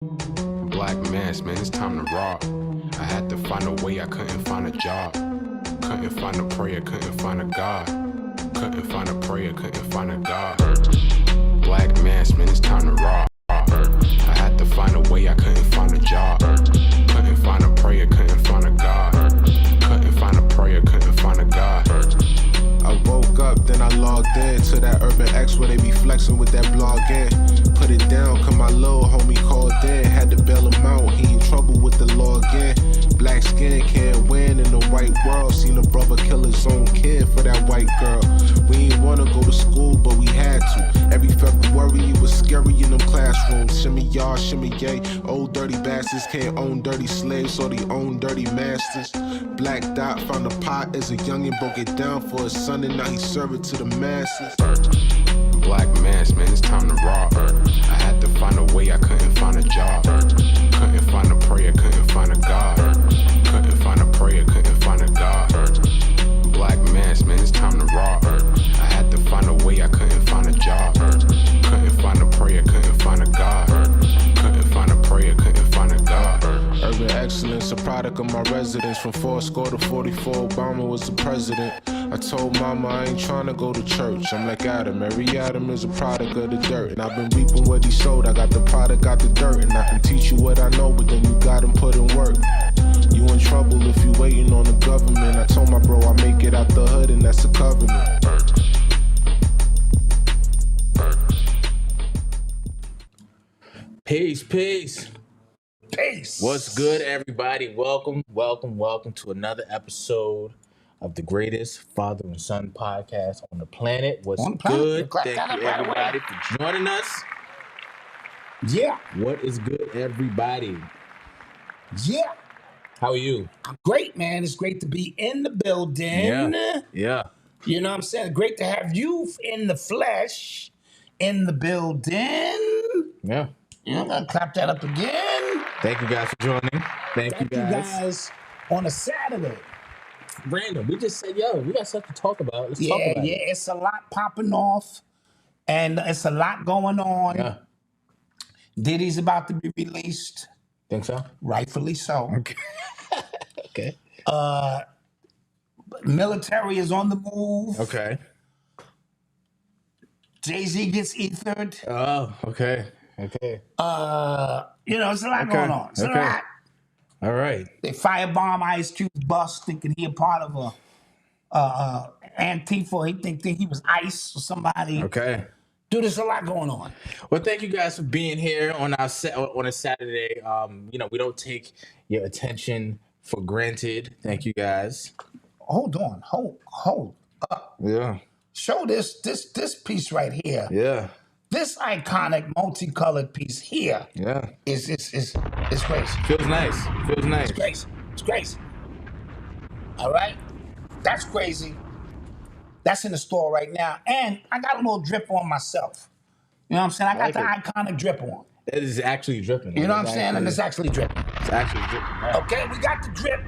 Black mass, man, it's time to rock. I had to find a way, I couldn't find a job. Couldn't find a prayer, couldn't find a God. Couldn't find a prayer, couldn't find a God. Black mass, man, it's time to rock. I had to find a way, I couldn't find a job. Couldn't find a prayer, couldn't find a God. Couldn't find a prayer, couldn't find a God. I woke up, then I logged in to that Urban X where they be flexing with that blog in. Put it down, cause my little homie called in. Had to bail him out, he in trouble with the law again. Black skin can't win in the white world. Seen a brother kill his own kid for that white girl. We ain't wanna go to school, but we had to. Every February it was scary in them classrooms. Shimmy y'all, shimmy yay. Old dirty bastards can't own dirty slaves, so they own dirty masters. Black Dot found a pot as a youngin', broke it down for his son, and now he serve it to the masses. Black mass, man, it's time to rock. I had to find a way, I couldn't find a job. Couldn't find a prayer, couldn't find a God. Couldn't find a prayer, couldn't find a God. Black mass, man, it's time to rock. I had to find a way, I couldn't find a job. Couldn't find a prayer, couldn't find a God. Couldn't find a prayer, couldn't find a God. Urban excellence, a product of my residence. From 4 to 44, Obama was the president. I told mama I ain't trying to go to church. I'm like Adam, every Adam is a product of the dirt. And I've been reaping what he sowed. I got the product, got the dirt. And I can teach you what I know, but then you gotta put in work. You in trouble if you waiting on the government. I told my bro I make it out the hood, and that's a covenant. Peace. Peace. What's good, everybody? Welcome to another episode of the greatest father and son podcast on the planet. What's good? Thank you, everybody, for joining us. Yeah. What is good, everybody? Yeah. How are you? I'm great, man. It's great to be in the building. Yeah. You know what I'm saying? Great to have you in the flesh, in the building. Yeah. You know, I'm gonna clap that up again. Thank you guys for joining. Thank you guys on a Saturday. Random. We just said, yo, we got stuff to talk about. Let's talk about it. Yeah, it's a lot popping off, and it's a lot going on. Yeah. Diddy's about to be released. Think so? Rightfully so. Okay. Okay. Military is on the move. Okay. Jay-Z gets ethered. Oh, okay. Okay. You know, it's a lot going on. It's a lot. All right. They firebomb Ice Cube's bus, thinking he a part of a Antifa. He think he was ICE or somebody. Okay. Dude, there's a lot going on. Well, thank you guys for being here on our on a Saturday. You know, we don't take your attention for granted. Thank you guys. Hold on. Hold up. Yeah. Show this piece right here. Yeah. This iconic multicolored piece here. Yeah. Is crazy. Feels nice. It's crazy. All right? That's crazy. That's in the store right now. And I got a little drip on myself. You know what I'm saying? I got the iconic drip on. It is actually dripping. You know what I'm saying? And it's actually dripping. It's actually dripping. Right. Okay, we got the drip.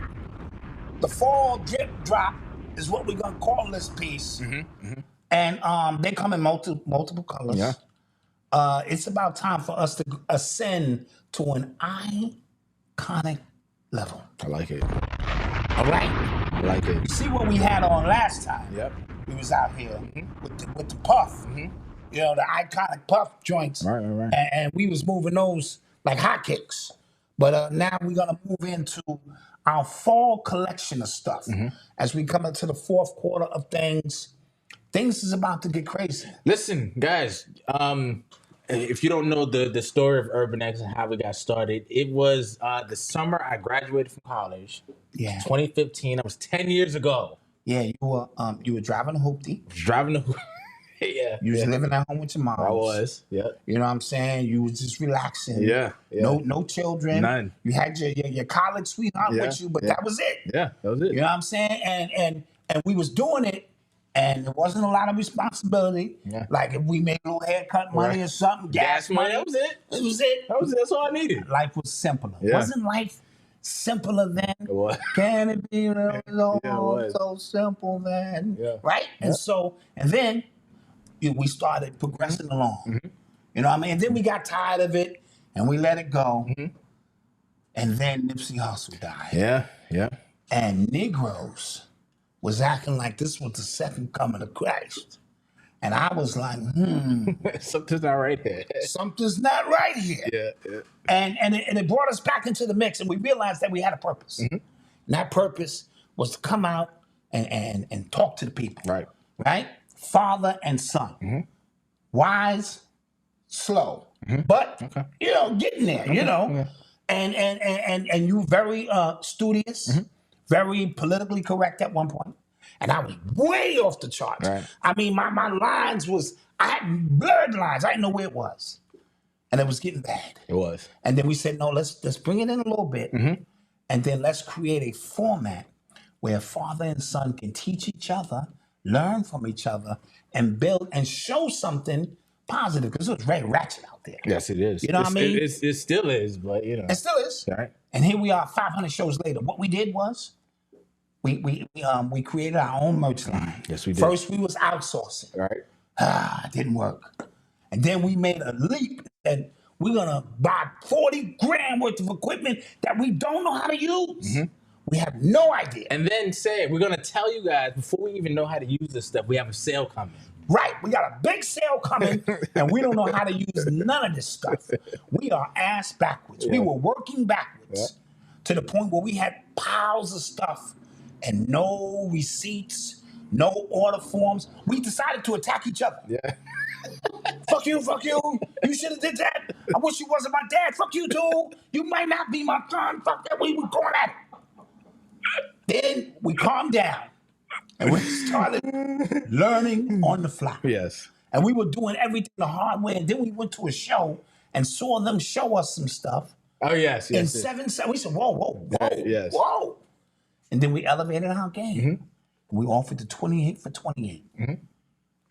The fall drip drop is what we're going to call this piece. Mm-hmm. Mm-hmm. And they come in multiple colors. Yeah. It's about time for us to ascend to an iconic level. I like it. All right? I like it. You see what we had on last time? Yep. We was out here with the puff. Mm-hmm. You know, the iconic puff joints. Right. And we was moving those like hotcakes. But now we're going to move into our fall collection of stuff. Mm-hmm. As we come into the fourth quarter of things is about to get crazy. Listen, guys, if you don't know the story of Urban X and how we got started, it was the summer I graduated from college. Yeah. 2015. That was 10 years ago. Yeah, you were driving a hoopty. Yeah. You was living at home with your mom. I was. Yeah. You know what I'm saying? You was just relaxing. Yeah. No children. None. You had your college sweetheart with you, but that was it. Yeah, that was it. You know what I'm saying? And we was doing it, and there wasn't a lot of responsibility. Yeah. Like if we made a little haircut money or something, gas money. That was it. It was it. That's all I needed. Life was simpler. Yeah. Wasn't life simpler then? It was. Can it be was. so simple then? Yeah. Right? Yeah. And then we started progressing along. Mm-hmm. You know what I mean? And then we got tired of it, and we let it go. And then Nipsey Hussle died. Yeah. And Negroes was acting like this was the second coming of Christ. And I was like, Something's not right here. something's not right here. Yeah. And it brought us back into the mix, and we realized that we had a purpose. And that purpose was to come out and talk to the people. Right? Father and son. Wise, slow. But, getting there, Yeah. And you very studious, very politically correct at one point. And I was way off the charts. Right. I mean, my lines I had blurred lines. I didn't know where it was. And it was getting bad. It was. And then we said, no, let's bring it in a little bit. And then let's create a format where father and son can teach each other, learn from each other, and build and show something positive. Because it was very ratchet out there. Yes, it is. You know what I mean? It still is, but It still is. Right. And here we are 500 shows later. What we did was we created our own merch line. Yes, we did. First, we was outsourcing. Right. It didn't work. And then we made a leap and we're going to buy 40 grand worth of equipment that we don't know how to use. We have no idea. And then we're going to tell you guys, before we even know how to use this stuff, we have a sale coming. Right. We got a big sale coming and we don't know how to use none of this stuff. We are ass backwards. We were working backwards to the point where we had piles of stuff and no receipts, no order forms. We decided to attack each other. Yeah. Fuck you. You should have did that. I wish you wasn't my dad. Fuck you too. You might not be my son. Fuck that. We were going at it. Then we calmed down and we started learning on the fly. Yes. And we were doing everything the hard way. And then we went to a show and saw them show us some stuff. Oh, yes. In 7 seconds. We said, whoa. Yes. Whoa. And then we elevated our game. We offered the 28 for 28.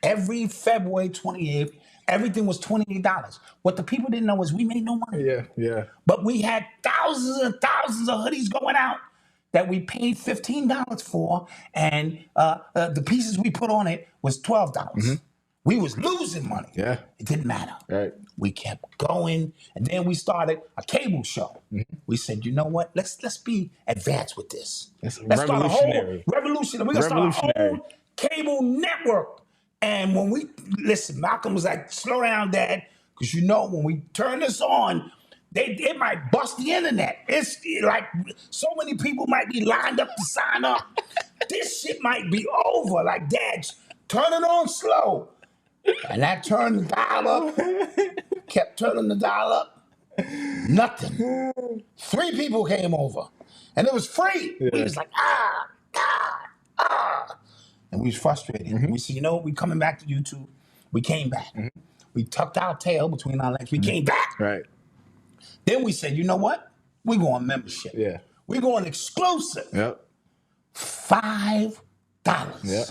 Every February 28th, everything was $28. What the people didn't know is we made no money. Yeah. But we had thousands and thousands of hoodies going out that we paid $15 for, and the pieces we put on it was $12. We was losing money. Yeah. It didn't matter. Right. We kept going, and then we started a cable show. We said, you know what? Let's be advanced with this. It's Let's start a revolutionary. whole revolutionary. We're gonna start our own cable network. And when we listen, Malcom was like, "Slow down, Dad," because when we turn this on, it might bust the internet. It's like so many people might be lined up to sign up. This shit might be over. Like, Dad, turn it on slow. And I turned the dial up, kept turning the dial up. Nothing. 3 people came over. And it was free. We was like, God. And we was frustrated. We said, you know what? We coming back to YouTube. We came back. We tucked our tail between our legs. We came back. Right. Then we said, you know what? We're going membership. Yeah. We're going exclusive. Yep. $5. Yep.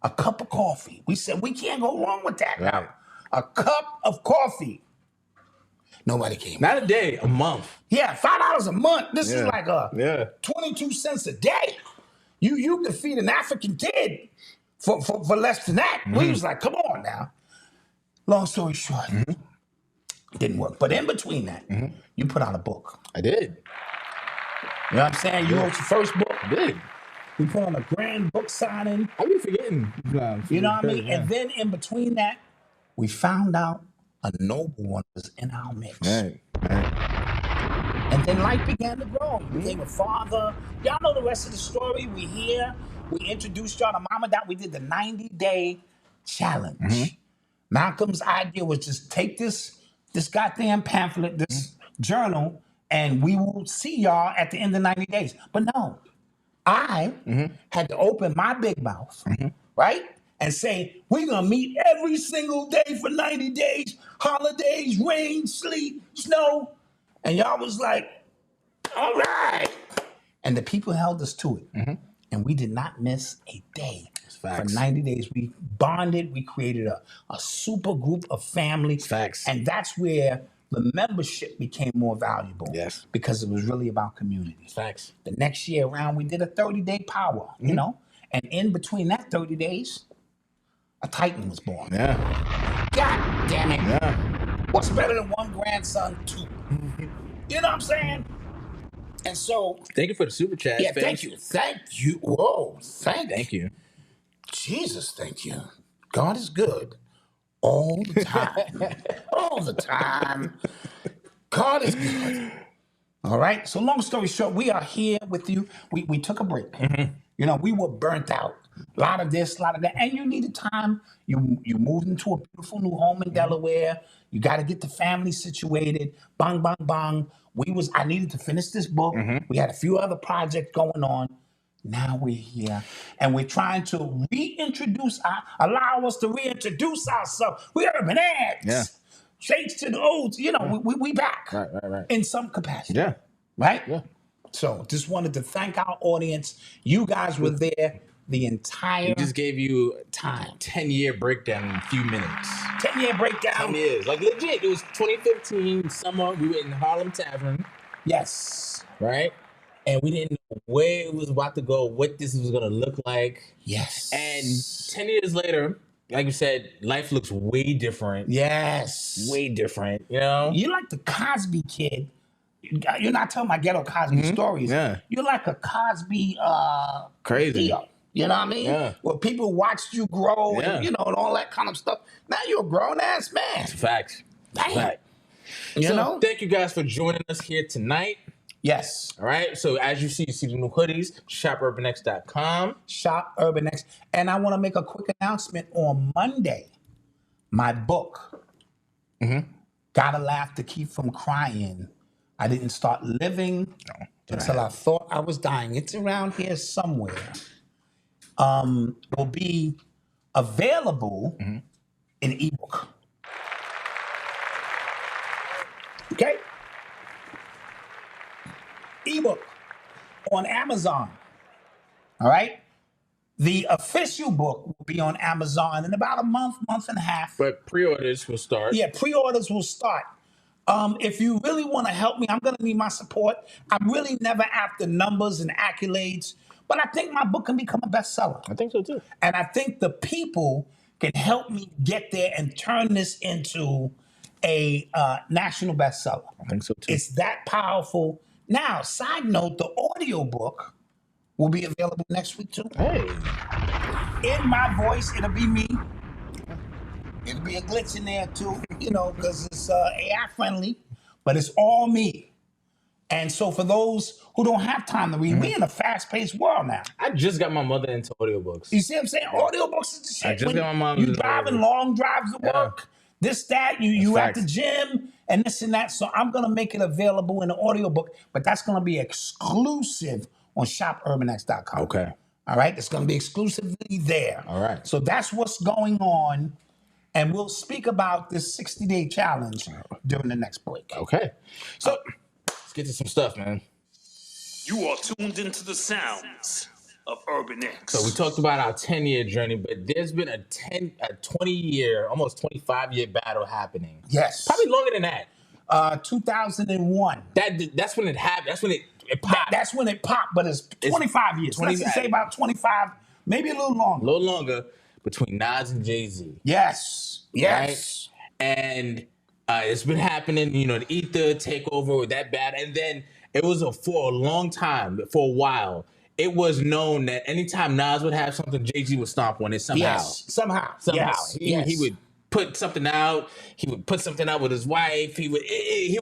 A cup of coffee. We said, we can't go wrong with that Right. now. A cup of coffee. Nobody came. Not a day, a month. Yeah, $5 a month. This is like 22 cents a day. You could feed an African kid for less than that. We was like, come on now. Long story short, didn't work. But in between that, you put out a book. I did. You know what I'm saying? You wrote your first book. I did. We put on a grand book signing. I be forgetting. You know what I mean? Yeah. And then in between that, we found out a noble one was in our mix. Right. And then life began to grow. You became a father. Y'all know the rest of the story. We here. We introduced y'all to Mama Dot. We did the 90-day challenge. Malcolm's idea was just take this goddamn pamphlet, this journal, and we will see y'all at the end of 90 days. But no, I had to open my big mouth, right? And say, we're going to meet every single day for 90 days, holidays, rain, sleet, snow. And y'all was like, all right. And the people held us to it. And we did not miss a day. For 90 days. We bonded. We created a super group of family. Facts. And that's where the membership became more valuable. Yes. Because it was really about community. Facts. The next year around, we did a 30-day power, you know? And in between that 30 days, a Titan was born. Yeah. God damn it. Yeah. What's better than one grandson? 2. You know what I'm saying? And so, Thank you for the super chat. yeah, thank you. Thank you. Whoa, Thank you. Jesus, thank you. God is good all the time. All the time. God is good. All right. So long story short, we are here with you. We took a break. You know, we were burnt out. A lot of this, a lot of that, and you needed time. You moved into a beautiful new home in Delaware. You got to get the family situated. Bang, bang, bang. I needed to finish this book. We had a few other projects going on. Now we're here, and we're trying to allow us to reintroduce ourselves. We're urban X. Yeah. Shades to the olds. You know, we back. Right. In some capacity. Yeah. Right? Yeah. So just wanted to thank our audience. You guys were there the entire We just gave you time. 10-year breakdown in a few minutes. 10-year breakdown. 10 years. Like legit. It was 2015 summer. We were in Harlem Tavern. Yes. Right? And we didn't know where it was about to go, what this was going to look like. Yes. And 10 years later, like you said, life looks way different. Yes. Way different, you know? You're like the Cosby kid. You're not telling my ghetto Cosby stories. Yeah. You're like a Cosby Crazy. Theo. You know what I mean? Yeah. Where people watched you grow and, you know, and all that kind of stuff. Now you're a grown-ass man. It's a fact. Damn. Fact. You know? Thank you guys for joining us here tonight. Yes. All right. So as you see the new hoodies, shopurbanx.com. Shop Urban X. And I want to make a quick announcement on Monday. My book, Gotta Laugh to Keep from Crying. I didn't start living until I thought I was dying. It's around here somewhere. Will be available in ebook. Okay? Ebook on Amazon. All right? The official book will be on Amazon in about a month and a half. But pre-orders will start. Yeah, pre-orders will start. If you really want to help me, I'm going to need my support. I'm really never after numbers and accolades, but I think my book can become a bestseller. I think so too. And I think the people can help me get there and turn this into a national bestseller. I think so too. It's that powerful. Now, side note, the audiobook will be available next week too. Hey. In my voice, it'll be me. It'll be a glitch in there too, you know, because it's AI friendly, but it's all me. And so for those who don't have time to read, we're in a fast-paced world now. I just got my mother into audiobooks. You see what I'm saying? Audiobooks is the shit. I just got my mom You into driving audiobooks. long drives to work, this, that, you at facts. the gym, and this and that. So I'm gonna make it available in the audiobook, but that's gonna be exclusive on shopurbanx.com. Okay. All right, it's gonna be exclusively there. All right. So that's what's going on. And we'll speak about this 60-day challenge during the next break. Okay. So let's get to some stuff, man. You are tuned into the sounds of Urban X. So we talked about our 10-year journey, but there's been a 20-year, almost 25-year battle happening. Yes. Probably longer than that. 2001. That's when it happened. That's when it popped. That's when it popped, but it's 25 years. 20 Let's just say about 25, maybe a little longer. A little longer between Nas and Jay-Z. Yes. Yes. Right? And it's been happening, you know, the Ether takeover with that bad. And then it was for a long time, for a while, it was known that anytime Nas would have something, Jay-Z would stomp on it somehow. Yes. Somehow. Yes. He would put something out. He would put something out with his wife. He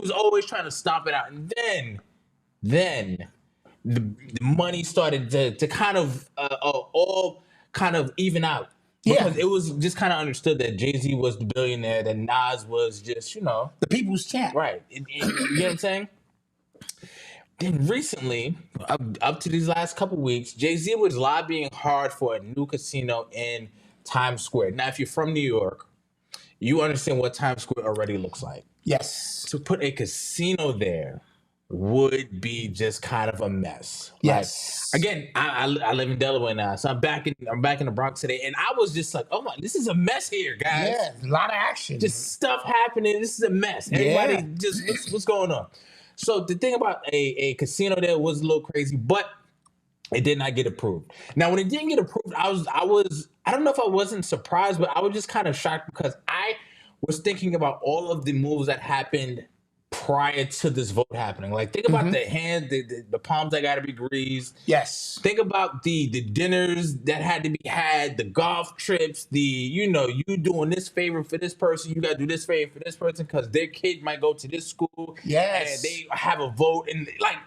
was always trying to stomp it out. And then the money started to kind of all kind of even out. Because it was just kind of understood that Jay-Z was the billionaire, that Nas was just, you know. The people's champ. Right. You know what I'm saying? Then recently, up to these last couple weeks, Jay-Z was lobbying hard for a new casino in Times Square. Now, if you're from New York, you understand what Times Square already looks like. Yes. To put a casino there would be just kind of a mess. Yes. Like, again, I live in Delaware now, so I'm back in the Bronx today, and I was just like, oh my, this is a mess here, guys. Yeah, a lot of action. Just stuff happening. This is a mess. Everybody just what's going on? So the thing about a casino there was a little crazy, but it did not get approved. Now, when it didn't get approved, I don't know if I wasn't surprised, but I was just kind of shocked because I was thinking about all of the moves that happened prior to this vote happening. Like, think about the hand, the palms that got to be greased. Yes. Think about the dinners that had to be had, the golf trips, you doing this favor for this person, you got to do this favor for this person because their kid might go to this school. Yes. And they have a vote. And, like,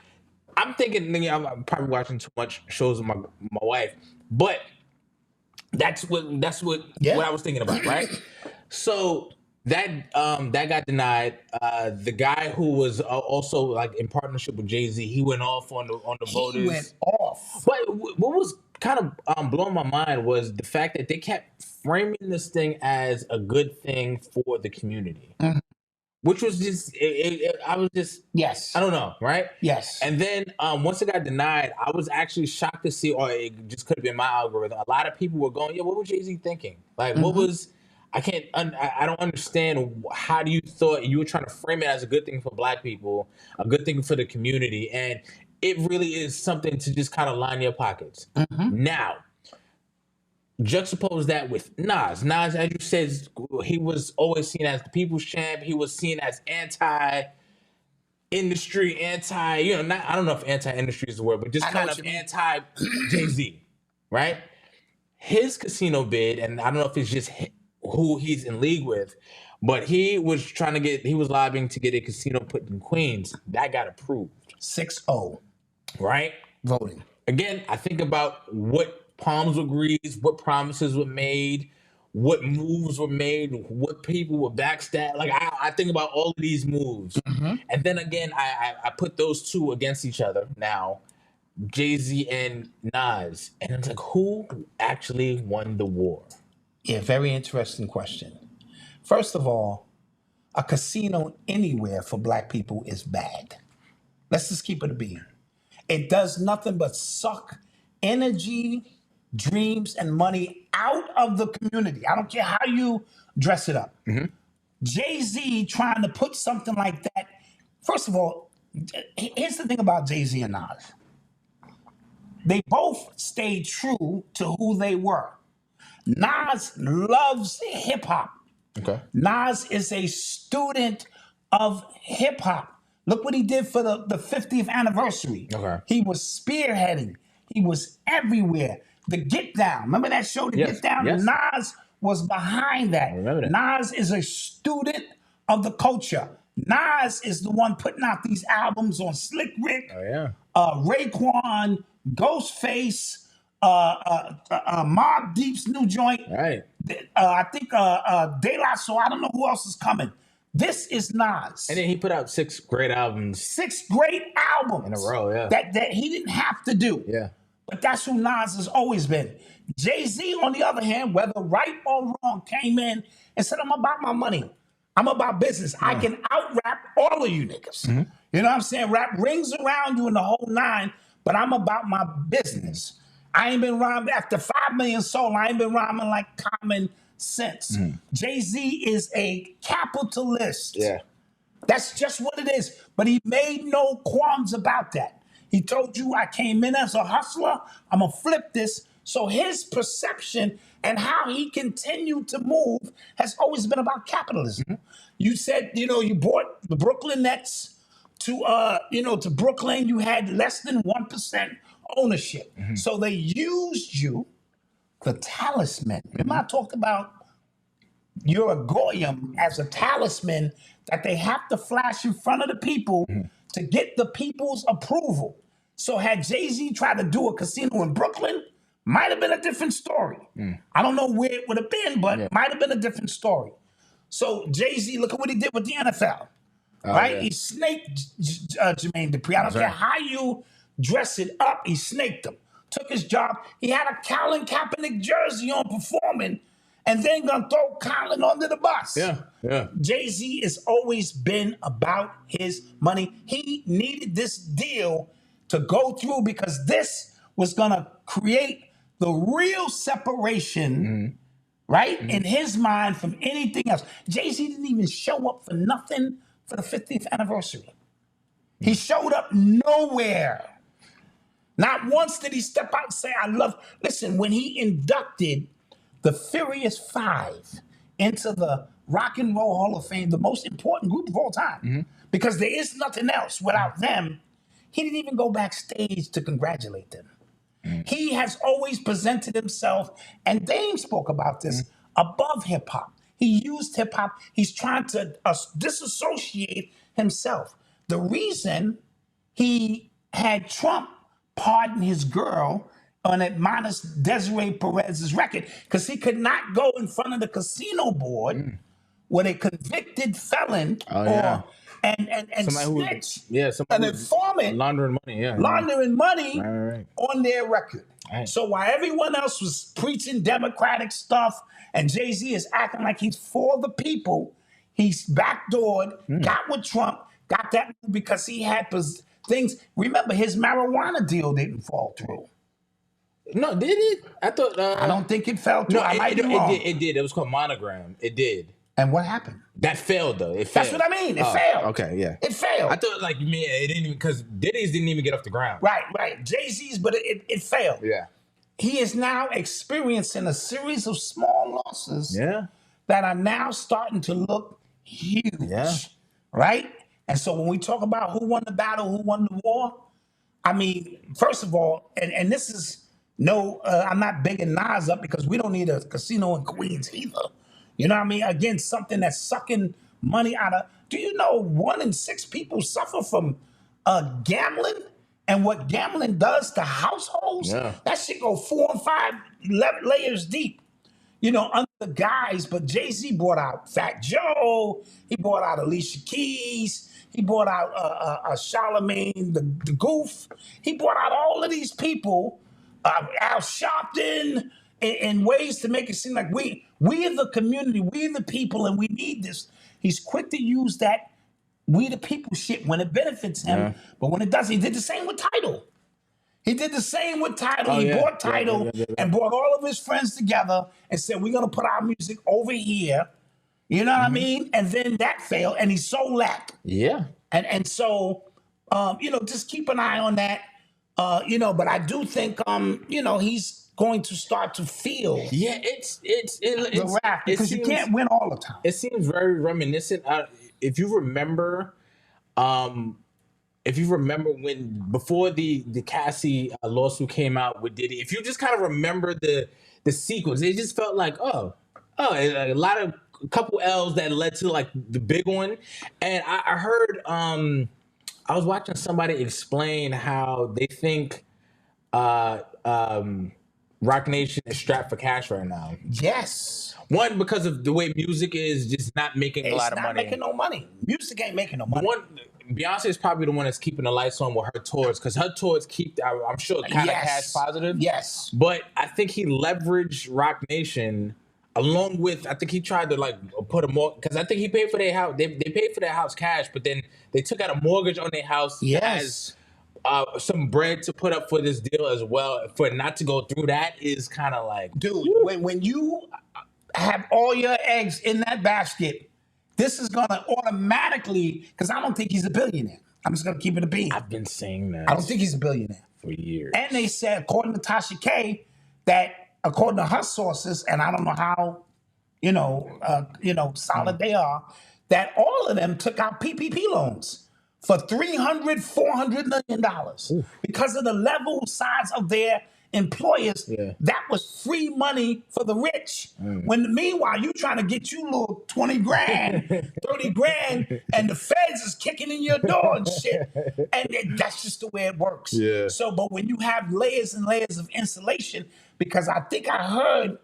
I'm thinking, I'm probably watching too much shows with my wife, but that's what I was thinking about, right? So that got denied. The guy who was also like in partnership with Jay-Z, he went off on the voters. He went off. But what was kind of blowing my mind was the fact that they kept framing this thing as a good thing for the community. Which was just, I was just, yes, I don't know, right? Yes. And then once it got denied, I was actually shocked to see, or it just could have been my algorithm. A lot of people were going, what was Jay-Z thinking? Like, what was, I don't understand. How do you thought you were trying to frame it as a good thing for Black people, a good thing for the community? And it really is something to just kind of line your pockets. Now, juxtapose that with Nas. Nas, as you said, he was always seen as the people's champ. He was seen as anti-industry, I don't know if anti-industry is the word, but just kind of anti-Jay-Z, right? His casino bid, and I don't know if it's just who he's in league with, but he was lobbying to get a casino put in Queens. That got approved. 6-0. Right? Voting. Again, I think about what palms were greased, what promises were made, what moves were made, what people were backstabbed. Like, I think about all of these moves. And then again, I put those two against each other now, Jay-Z and Nas. And it's like, who actually won the war? Yeah, very interesting question. First of all, a casino anywhere for Black people is bad. Let's just keep it a bean. It does nothing but suck energy, dreams, and money out of the community. I don't care how you dress it up. Jay-Z trying to put something like that. First of all, here's the thing about Jay-Z and Nas. They both stayed true to who they were. Nas loves hip hop. Okay. Nas is a student of hip hop. Look what he did for the 50th anniversary. Okay. He was spearheading. He was everywhere. The Get Down. Remember that show, The Get Down? Yes. Nas was behind that. I remember that. Nas is a student of the culture. Nas is the one putting out these albums on Slick Rick, Raekwon, Ghostface, Mobb Deep's new joint. Right. I think De La Soul. I don't know who else is coming. This is Nas. And then he put out 6 great albums. 6 great albums. In a row, yeah. That he didn't have to do. Yeah. But that's who Nas has always been. Jay-Z, on the other hand, whether right or wrong, came in and said, I'm about my money. I'm about business. I can out-rap all of you niggas. You know what I'm saying? Rap rings around you in the whole 9, but I'm about my business. I ain't been rhyming after 5 million sold. I ain't been rhyming like common sense. Jay-Z is a capitalist. Yeah. That's just what it is. But he made no qualms about that. He told you, I came in as a hustler. I'm going to flip this. So his perception and how he continued to move has always been about capitalism. You said, you bought the Brooklyn Nets to Brooklyn. You had less than 1% ownership. So they used you, the talisman. Remember I talked about you're a goyim as a talisman that they have to flash in front of the people to get the people's approval. So had Jay-Z tried to do a casino in Brooklyn, might have been a different story. I don't know where it would have been, but might have been a different story. So Jay-Z, look at what he did with the NFL. Right? Yeah. He snaked Jermaine Dupri. I don't care how you dress it up, he snaked him. Took his job. He had a Colin Kaepernick jersey on performing, and then gonna throw Colin under the bus. Yeah. Jay-Z has always been about his money. He needed this deal to go through because this was gonna create the real separation, right, in his mind from anything else. Jay-Z didn't even show up for nothing for the 50th anniversary. He showed up nowhere. Not once did he step out and say, I love. Listen, when he inducted the Furious 5 into the Rock and Roll Hall of Fame, the most important group of all time, because there is nothing else without them. He didn't even go backstage to congratulate them. He has always presented himself, and Dame spoke about this, above hip hop. He used hip hop. He's trying to disassociate himself. The reason he had Trump pardon his girl on admonished Desiree Perez's record, because he could not go in front of the casino board with a convicted felon or and snitch, an informant laundering money, laundering money Right. on their record. Right. So while everyone else was preaching democratic stuff and Jay-Z is acting like he's for the people, he's backdoored, got with Trump, got that because he had things. Remember, his marijuana deal didn't fall through. No, did it? I thought. I don't think it fell through. No, I might be wrong. It did. It was called Monogram. It did. And what happened? That failed though. It failed. That's what I mean. It failed. Okay, yeah. It failed. I thought like you mean it didn't even because Diddy's didn't even get off the ground. Right. Jay-Z's, but it failed. Yeah. He is now experiencing a series of small losses that are now starting to look huge. Yeah. Right? And so when we talk about who won the battle, who won the war, I mean, first of all, and this is I'm not bigging Nas up because we don't need a casino in Queens either. You know what I mean? Again, something that's sucking money out of. Do you know 1 in 6 people suffer from gambling and what gambling does to households? Yeah. That shit go 4 and 5 layers deep. You know, under the guise, but Jay-Z brought out Fat Joe. He brought out Alicia Keys. He brought out Charlemagne, the Goof. He brought out all of these people, Al Sharpton, in ways to make it seem like we are the community, we are the people, and we need this. He's quick to use that we the people shit when it benefits him, but when it doesn't, he did the same with Tidal. He did the same with Tidal. He bought Tidal and brought all of his friends together and said, we're going to put our music over here. You know what I mean? And then that failed, and he sold that. Yeah. And so, just keep an eye on that. But I do think, he's going to start to feel the wrath because you can't win all the time. It seems very reminiscent. If you remember when before the Cassie lawsuit came out with Diddy, if you just kind of remember the sequence, it just felt like a couple L's that led to like the big one. And I heard I was watching somebody explain how they think Rock Nation is strapped for cash right now. Yes. One, because of the way music is just not making a lot of money. It's not making no money. Music ain't making no money. Beyonce is probably the one that's keeping the lights on with her tours, because her tours keep, I'm sure, kind of cash positive. Yes. But I think he leveraged Rock Nation along with, I think he tried to like put a more, because I think he paid for their house. They paid for their house cash, but then they took out a mortgage on their house as some bread to put up for this deal as well. For it not to go through that is kind of like, dude, when you have all your eggs in that basket, this is gonna automatically, because I don't think he's a billionaire. I'm just gonna keep it a bean. I've been saying that. I don't think he's a billionaire for years. And they said, according to Tasha K, that according to her sources, and I don't know how, solid they are, that all of them took out PPP loans for $300-400 million because of the level size of their employers. That was free money for the rich. When meanwhile you trying to get you little 20 grand, 30 grand, and the feds is kicking in your door and shit. And that's just the way it works. So, but when you have layers and layers of insulation, because I think I heard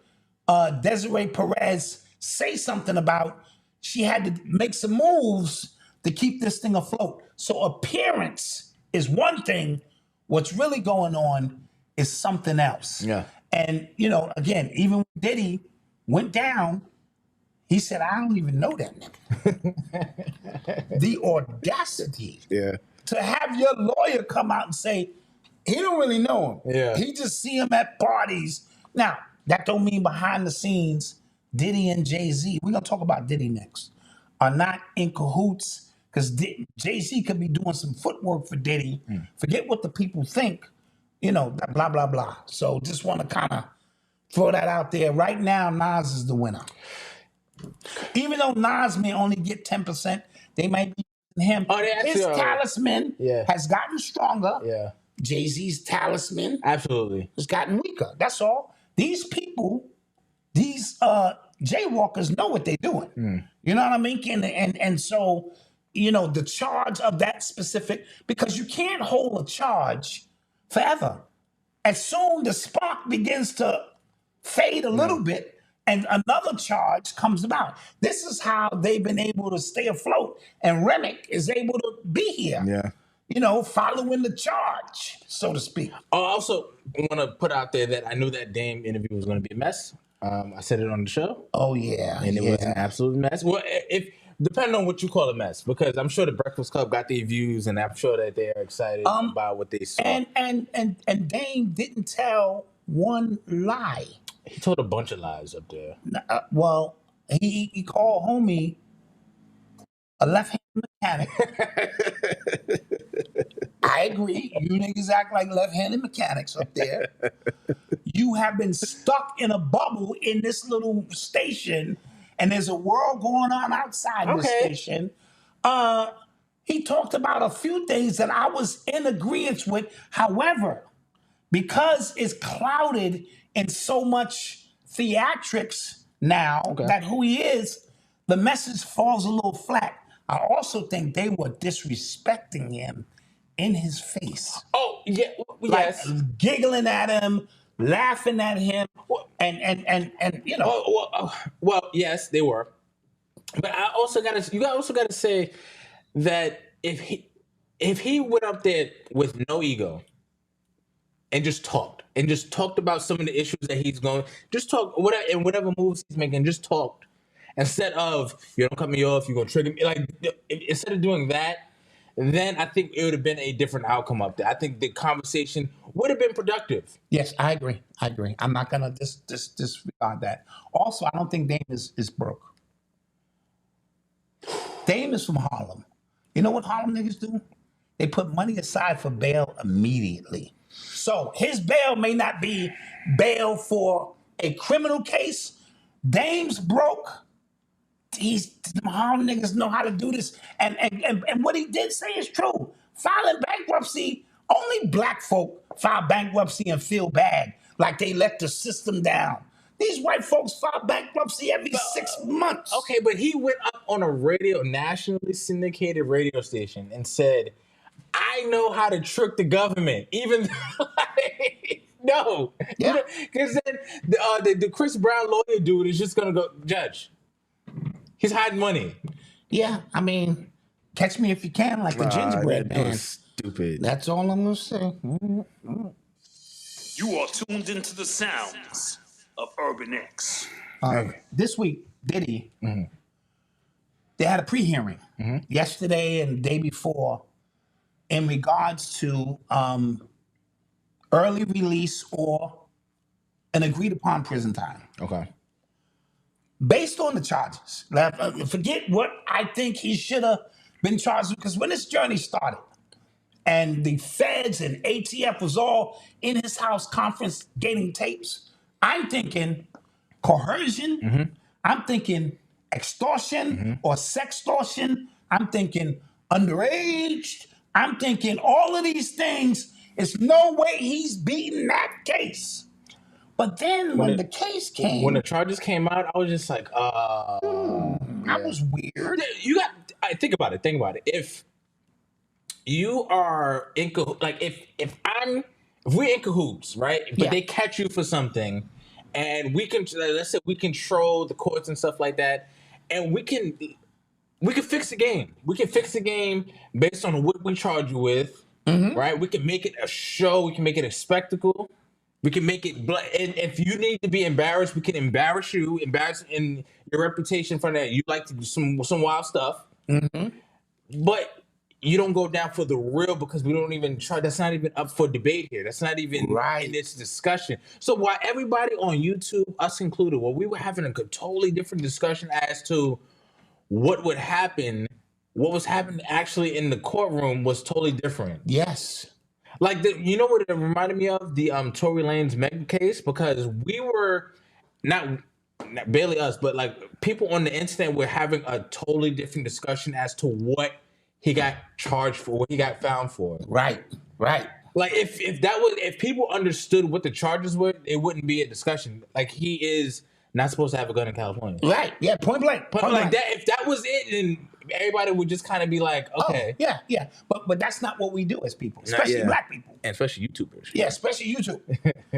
Desiree Perez say something about she had to make some moves to keep this thing afloat. So appearance is one thing. What's really going on is something else. And, again, even when Diddy went down, he said, I don't even know that nigga. The audacity to have your lawyer come out and say, he don't really know him. He just see him at parties. Now, that don't mean behind the scenes, Diddy and Jay-Z, we're going to talk about Diddy next, are not in cahoots. Because Jay-Z could be doing some footwork for Diddy. Forget what the people think, blah, blah, blah. So just want to kind of throw that out there. Right now, Nas is the winner. Even though Nas may only get 10%, they might be using him. Oh, they actually His are. talisman has gotten stronger. Yeah. Jay-Z's talisman Absolutely has gotten weaker. That's all. These people, these jaywalkers know what they're doing. You know what I mean? And so, you know, the charge of that specific, because you can't hold a charge forever. As soon the spark begins to fade a little bit and another charge comes about. This is how they've been able to stay afloat. And Remick is able to be here. Yeah. You know, following the charge, so to speak. I also want to put out there that I knew that Dame interview was going to be a mess. I said it on the show. Oh, yeah. And it was an absolute mess. Well, if depending on what you call a mess, because I'm sure the Breakfast Club got their views, and I'm sure that they are excited about what they saw. And Dame didn't tell one lie. He told a bunch of lies up there. Well, he called homie a left-handed mechanic. I agree. You niggas act like left-handed mechanics up there. You have been stuck in a bubble in this little station, and there's a world going on outside this station. He talked about a few things that I was in agreement with. However, because it's clouded in so much theatrics now that who he is, the message falls a little flat. I also think they were disrespecting him in his face. Oh, yeah, yes. Like, giggling at him, laughing at him, and you know. Well, yes, they were. But you also gotta say that if he went up there with no ego and just talked about some of the issues that he's going, just talk whatever moves he's making, just talked. Instead of, you don't cut me off, you're going to trigger me. Like, instead of doing that, then I think it would have been a different outcome up there. I think the conversation would have been productive. Yes, I agree. I'm not going to disregard that. Also, I don't think Dame is broke. Dame is from Harlem. You know what Harlem niggas do? They put money aside for bail immediately. So his bail may not be bail for a criminal case. Dame's broke. The Harlem niggas know how to do this. And what he did say is true. Filing bankruptcy, only black folk file bankruptcy and feel bad, like they let the system down. These white folks file bankruptcy every 6 months. Okay, but he went up on a nationally syndicated radio station and said, I know how to trick the government, even though, no. Yeah. Because then the Chris Brown lawyer dude is just going to go, Judge, he's hiding money. Yeah, I mean, catch me if you can, like the gingerbread man. Stupid. That's all I'm going to say. You are tuned into the sounds of Urban X. This week, Diddy, they had a pre-hearing yesterday and the day before in regards to early release or an agreed upon prison time. Okay. Based on the charges. Forget what I think he should have been charged with, because when this journey started and the feds and ATF was all in his house conference getting tapes, I'm thinking coercion, I'm thinking extortion or sextortion, I'm thinking underage, I'm thinking all of these things. There's no way he's beating that case. But then when the case came, when the charges came out, I was just like, that was weird. Think about it. If you are in like if we're in cahoots, right? But they catch you for something, and let's say we control the courts and stuff like that, and we can fix the game. We can fix the game based on what we charge you with, right? We can make it a show. We can make it a spectacle. We can make it, and if you need to be embarrassed, we can embarrass you, embarrass in your reputation for that. You like to do some wild stuff, but you don't go down for the real, because we don't even try. That's not even up for debate here. That's not even in this discussion. So while everybody on YouTube, us included, we were having a totally different discussion as to what would happen, what was happening actually in the courtroom was totally different. Yes. Like, you know what it reminded me of? The Tory Lanez Meg case, because we were not, not barely us, but like people on the internet were having a totally different discussion as to what he got charged for, what he got found for. Right. Like if people understood what the charges were, it wouldn't be a discussion. Like he is not supposed to have a gun in California. Right. Yeah. Point blank. But like that, if that was it, then everybody would just kind of be like, okay. Oh, yeah. But that's not what we do as people, especially black people. And especially YouTubers. Yeah, especially YouTube.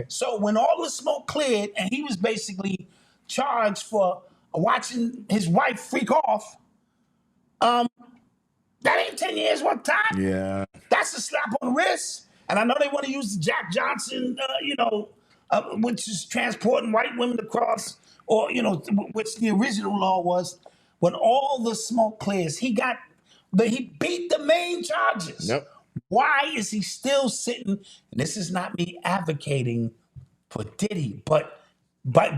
So when all the smoke cleared and he was basically charged for watching his wife freak off, that ain't 10 years one time. Yeah. That's a slap on the wrist. And I know they want to use the Jack Johnson, which is transporting white women across, or, which the original law was. When all the smoke clears, he beat the main charges. Yep. Why is he still sitting? And this is not me advocating for Diddy, but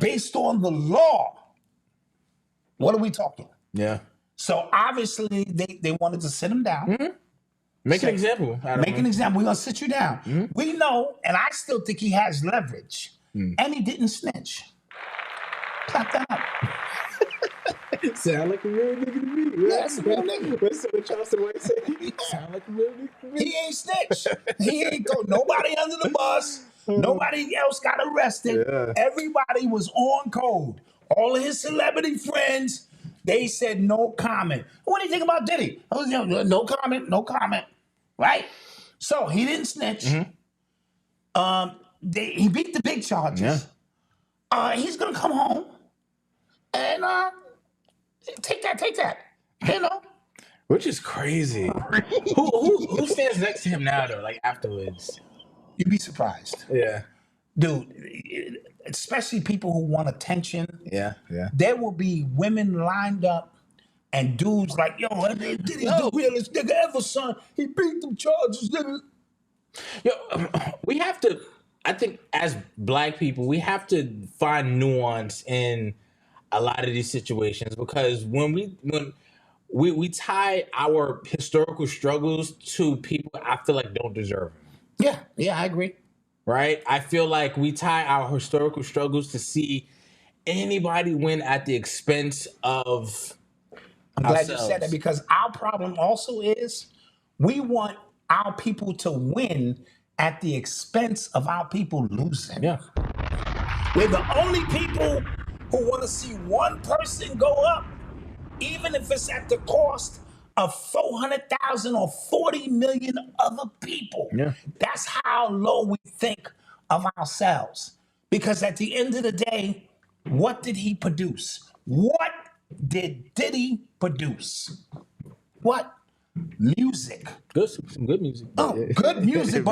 based on the law, what are we talking? Yeah. So obviously they wanted to sit him down. Mm-hmm. Make an example. Make an example. We're going to sit you down. Mm-hmm. We know, and I still think he has leverage, and he didn't snitch. Clap that up. Sound like a real nigga to me. Right? Yeah, that's a real nigga. What's what Charleston White say? Sound like a real nigga to me. He ain't snitch. He ain't go. Nobody under the bus. Nobody else got arrested. Yeah. Everybody was on code. All of his celebrity friends, they said no comment. What do you think about Diddy? No comment. Right? So he didn't snitch. Mm-hmm. He beat the big charges. Yeah. He's gonna come home and take that. Which is crazy. who stands next to him now though? Like afterwards, you'd be surprised. Yeah, dude. Especially people who want attention. Yeah. There will be women lined up and dudes like, yo, Diddy's the realest nigga ever, son. He beat them charges, nigga. Yo, we have to. I think as black people, we have to find nuance in a lot of these situations because when we tie our historical struggles to people I feel like don't deserve them. Yeah, I agree. Right? I feel like we tie our historical struggles to see anybody win at the expense of I'm glad you said that because our problem also is we want our people to win at the expense of our people losing. Yeah. We're the only people who want to see one person go up, even if it's at the cost of 400,000 or 40 million other people. Yeah. That's how low we think of ourselves. Because at the end of the day, what did he produce? What did Diddy produce? What? Music. Some good music. Good music.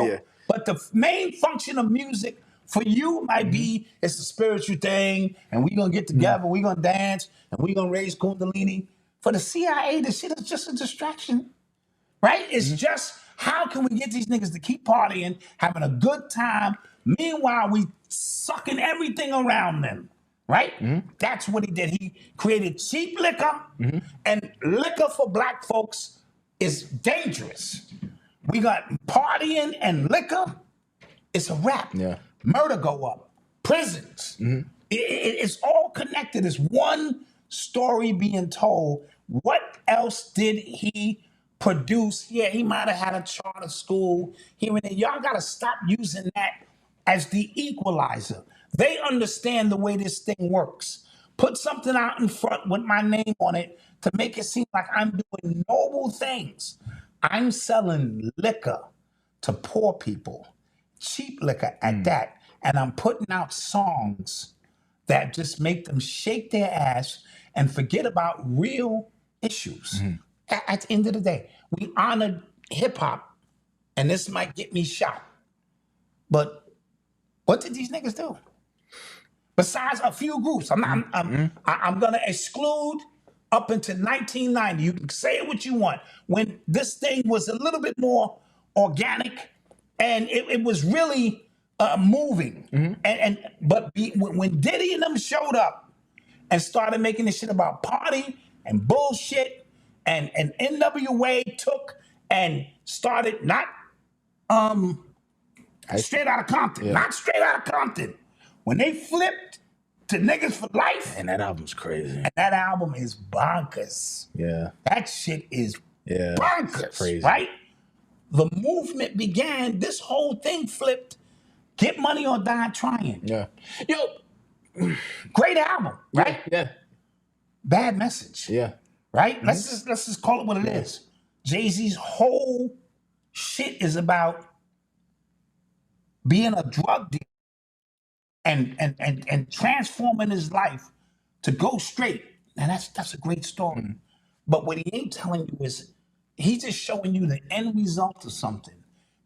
But the main function of music for you might be it's a spiritual thing, and we're going to get together, we're going to dance, and we're going to raise Kundalini. For the CIA, the shit is just a distraction, right? It's just how can we get these niggas to keep partying, having a good time, meanwhile we sucking everything around them, right? That's what he did. He created cheap liquor, and liquor for black folks is dangerous. We got partying and liquor, it's a wrap. Yeah. Murder go up, prisons. It's all connected. It's one story being told. What else did he produce? Yeah, he might have had a charter school here and there. Y'all got to stop using that as the equalizer. They understand the way this thing works. Put something out in front with my name on it to make it seem like I'm doing noble things. I'm selling liquor to poor people, cheap liquor at that, and I'm putting out songs that just make them shake their ass and forget about real issues. At the end of the day, we honored hip hop, and this might get me shot. But what did these niggas do? Besides a few groups, I'm gonna exclude up until 1990. You can say what you want. When this thing was a little bit more organic, and it was really moving. But when Diddy and them showed up and started making this shit about party and bullshit, and NWA took and started not straight out of Compton, not straight out of Compton. When they flipped to niggas for life. And that album's crazy. And that album is bonkers. Yeah. That shit is Yeah. bonkers, Crazy. right? The movement began, this whole thing flipped. Get money or die trying. Yeah. Yo. Great album, right? Yeah. Bad message. Yeah. Right? Let's just call it what it is. Jay-Z's whole shit is about being a drug dealer and transforming his life to go straight. And that's a great story. But what he ain't telling you is he's just showing you the end result of something.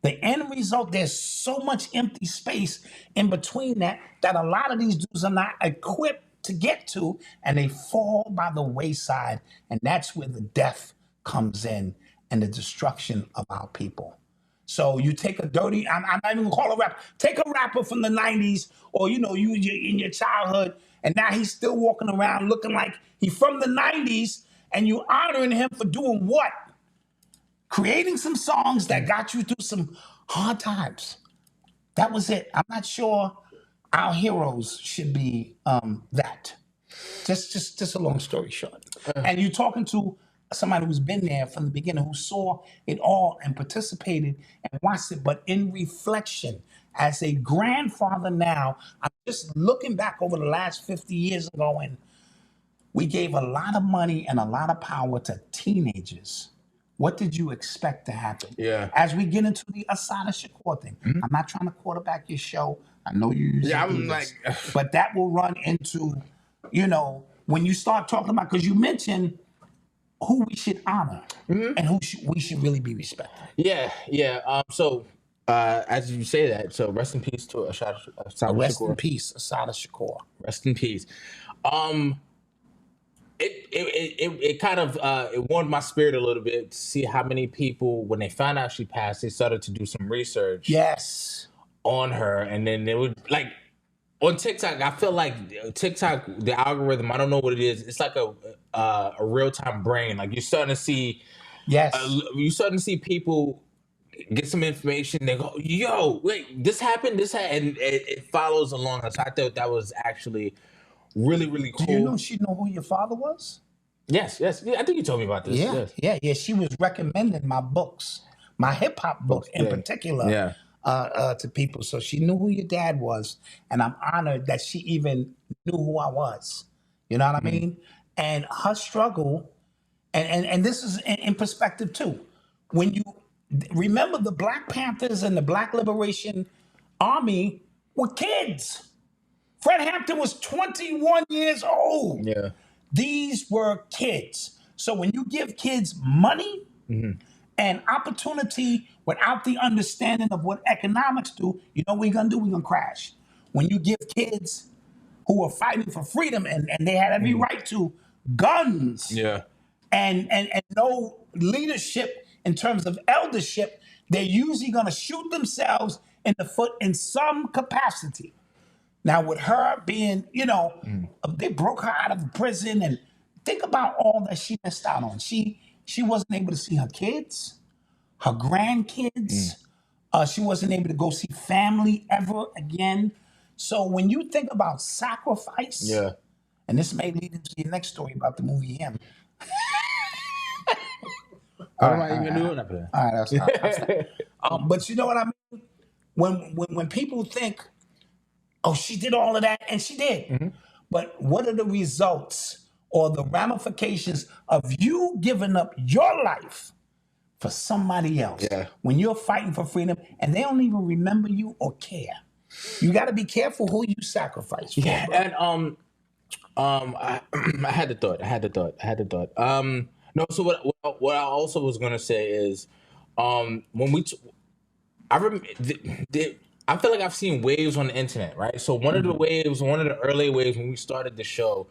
The end result, there's so much empty space in between that a lot of these dudes are not equipped to get to, and they fall by the wayside. And that's where the death comes in and the destruction of our people. So you take a dirty, I'm not even gonna call a rapper, take a rapper from the 90s or, you in your childhood, and now he's still walking around looking like he's from the 90s, and you honoring him for doing what? Creating some songs that got you through some hard times. That was it. I'm not sure our heroes should be that. Just a long story short. And you're talking to somebody who's been there from the beginning, who saw it all and participated and watched it, but in reflection, as a grandfather now, I'm just looking back over the last 50 years and going, we gave a lot of money and a lot of power to teenagers. What did you expect to happen? Yeah. As we get into the Assata Shakur thing, I'm not trying to quarterback your show. I know you usually do this, but that will run into, when you start talking about, because you mentioned who we should honor and who we should really be respecting. Yeah. So as you say that, so rest in peace to Asata Shakur. Rest in peace, Asata Shakur. Rest in peace. It kind of it warmed my spirit a little bit to see how many people, when they found out she passed, they started to do some research. Yes. On her, and then they would like on TikTok. I feel like TikTok, the algorithm, I don't know what it is. It's like a real time brain. Like you're starting to see, you're starting to see people get some information. They go, "Yo, wait, this happened, and it follows along." So I thought that was actually really, really cool. Do you know she know who your father was? Yes. Yeah, I think you told me about this. Yeah. She was recommending my books, my hip hop books in particular. Yeah. To people. So she knew who your dad was, and I'm honored that she even knew who I was. You know what I mean? And her struggle, and this is in perspective too. When you remember the Black Panthers and the Black Liberation Army were kids. Fred Hampton was 21 years old. Yeah. These were kids. So when you give kids money, and opportunity without the understanding of what economics do, you know what we're going to do? We're going to crash. When you give kids who are fighting for freedom and they had every right to guns and no leadership in terms of eldership, they're usually going to shoot themselves in the foot in some capacity. Now with her being, they broke her out of prison, and think about all that she missed out on. She wasn't able to see her kids, her grandkids. She wasn't able to go see family ever again. So when you think about sacrifice, and this may lead into your next story about the movie Him. What am I even doing up here? All right, that's but you know what I mean? When people think, oh, she did all of that, and she did. But what are the results or the ramifications of you giving up your life for somebody else? When you're fighting for freedom and they don't even remember you or care. You got to be careful who you sacrifice for. And I had the thought. No, so what I also was gonna say is, when we, I remember, I feel like I've seen waves on the internet, right? So one of the early waves when we started the show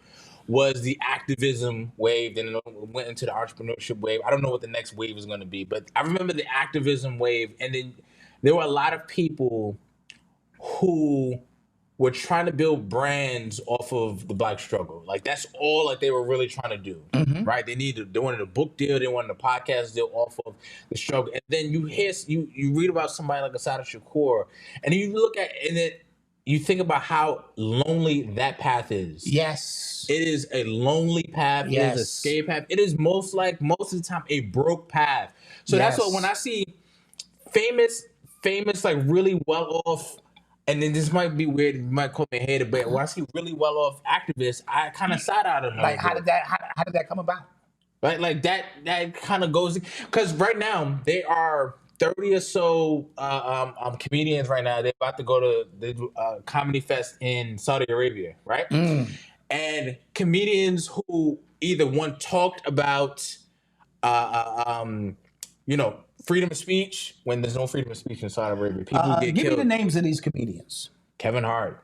was the activism wave, then it went into the entrepreneurship wave. I don't know what the next wave is going to be, but I remember the activism wave, and then there were a lot of people who were trying to build brands off of the Black struggle. Like that's all like they were really trying to do, right? They wanted a book deal, they wanted a podcast deal off of the struggle. And then you read about somebody like Asata Shakur, and you look at you think about how lonely that path is. Yes. It is a lonely path. It is a escape path. It is most of the time a broke path. So that's what when I see famous, like really well off, and then this might be weird, you might call me a hater, but when I see really well off activists, I kind of side out of them. Like how did that come about? Right, like that kind of goes because right now they are 30 or so comedians right now. They're about to go to the comedy fest in Saudi Arabia, right? And comedians who either talked about freedom of speech when there's no freedom of speech in Saudi Arabia. People get killed. Give me the names of these comedians. Kevin Hart.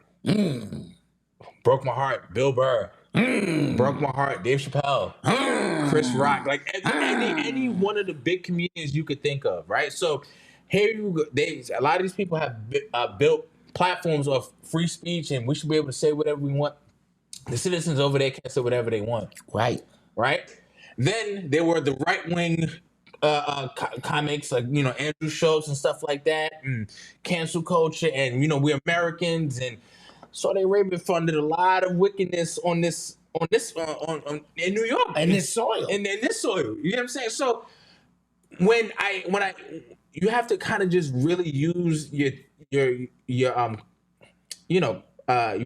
Broke my heart. Bill Burr. Broke my heart. Dave Chappelle. Chris Rock. Like any one of the big comedians you could think of, right? So here you go. A lot of these people have built platforms of free speech, and we should be able to say whatever we want. The citizens over there can't say whatever they want. Right. Then there were the right-wing comics like Andrew Schultz and stuff like that, and cancel culture, and we're Americans, and Saudi Arabia funded a lot of wickedness on in New York, in this soil, in this soil. You know what I'm saying? So when you have to kind of just really use your you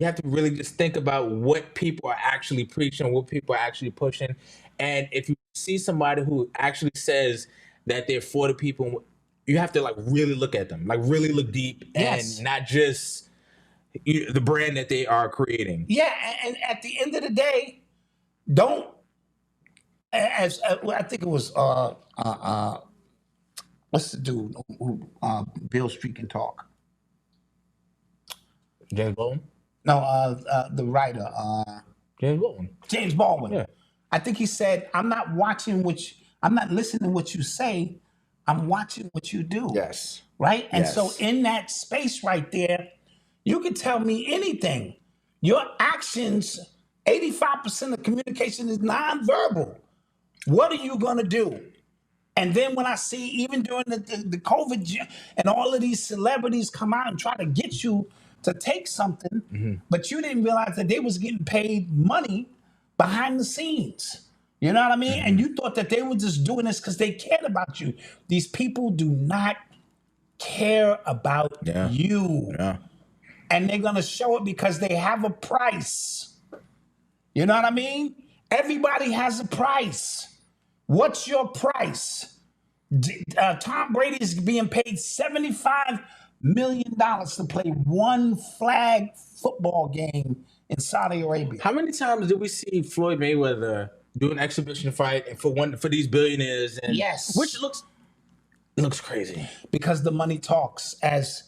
have to really just think about what people are actually preaching, what people are actually pushing. And if you see somebody who actually says that they're for the people, you have to really look at them, really look deep, and not just the brand that they are creating. Yeah, and at the end of the day, don't. As I think it was what's the dude who Bill Street can talk? James Baldwin? No, the writer. James Baldwin. Yeah. I think he said, I'm not listening to what you say, I'm watching what you do. Yes. Right? And so in that space right there, you can tell me anything. Your actions, 85% of communication is nonverbal. What are you going to do? And then when I see, even during the COVID and all of these celebrities come out and try to get you to take something, but you didn't realize that they was getting paid money behind the scenes. You know what I mean? And you thought that they were just doing this because they cared about you. These people do not care about you. Yeah. And they're going to show it because they have a price. You know what I mean? Everybody has a price. What's your price? Tom Brady is being paid $75 million to play one flag football game in Saudi Arabia. How many times did we see Floyd Mayweather do an exhibition fight and for these billionaires? And which looks crazy because the money talks, as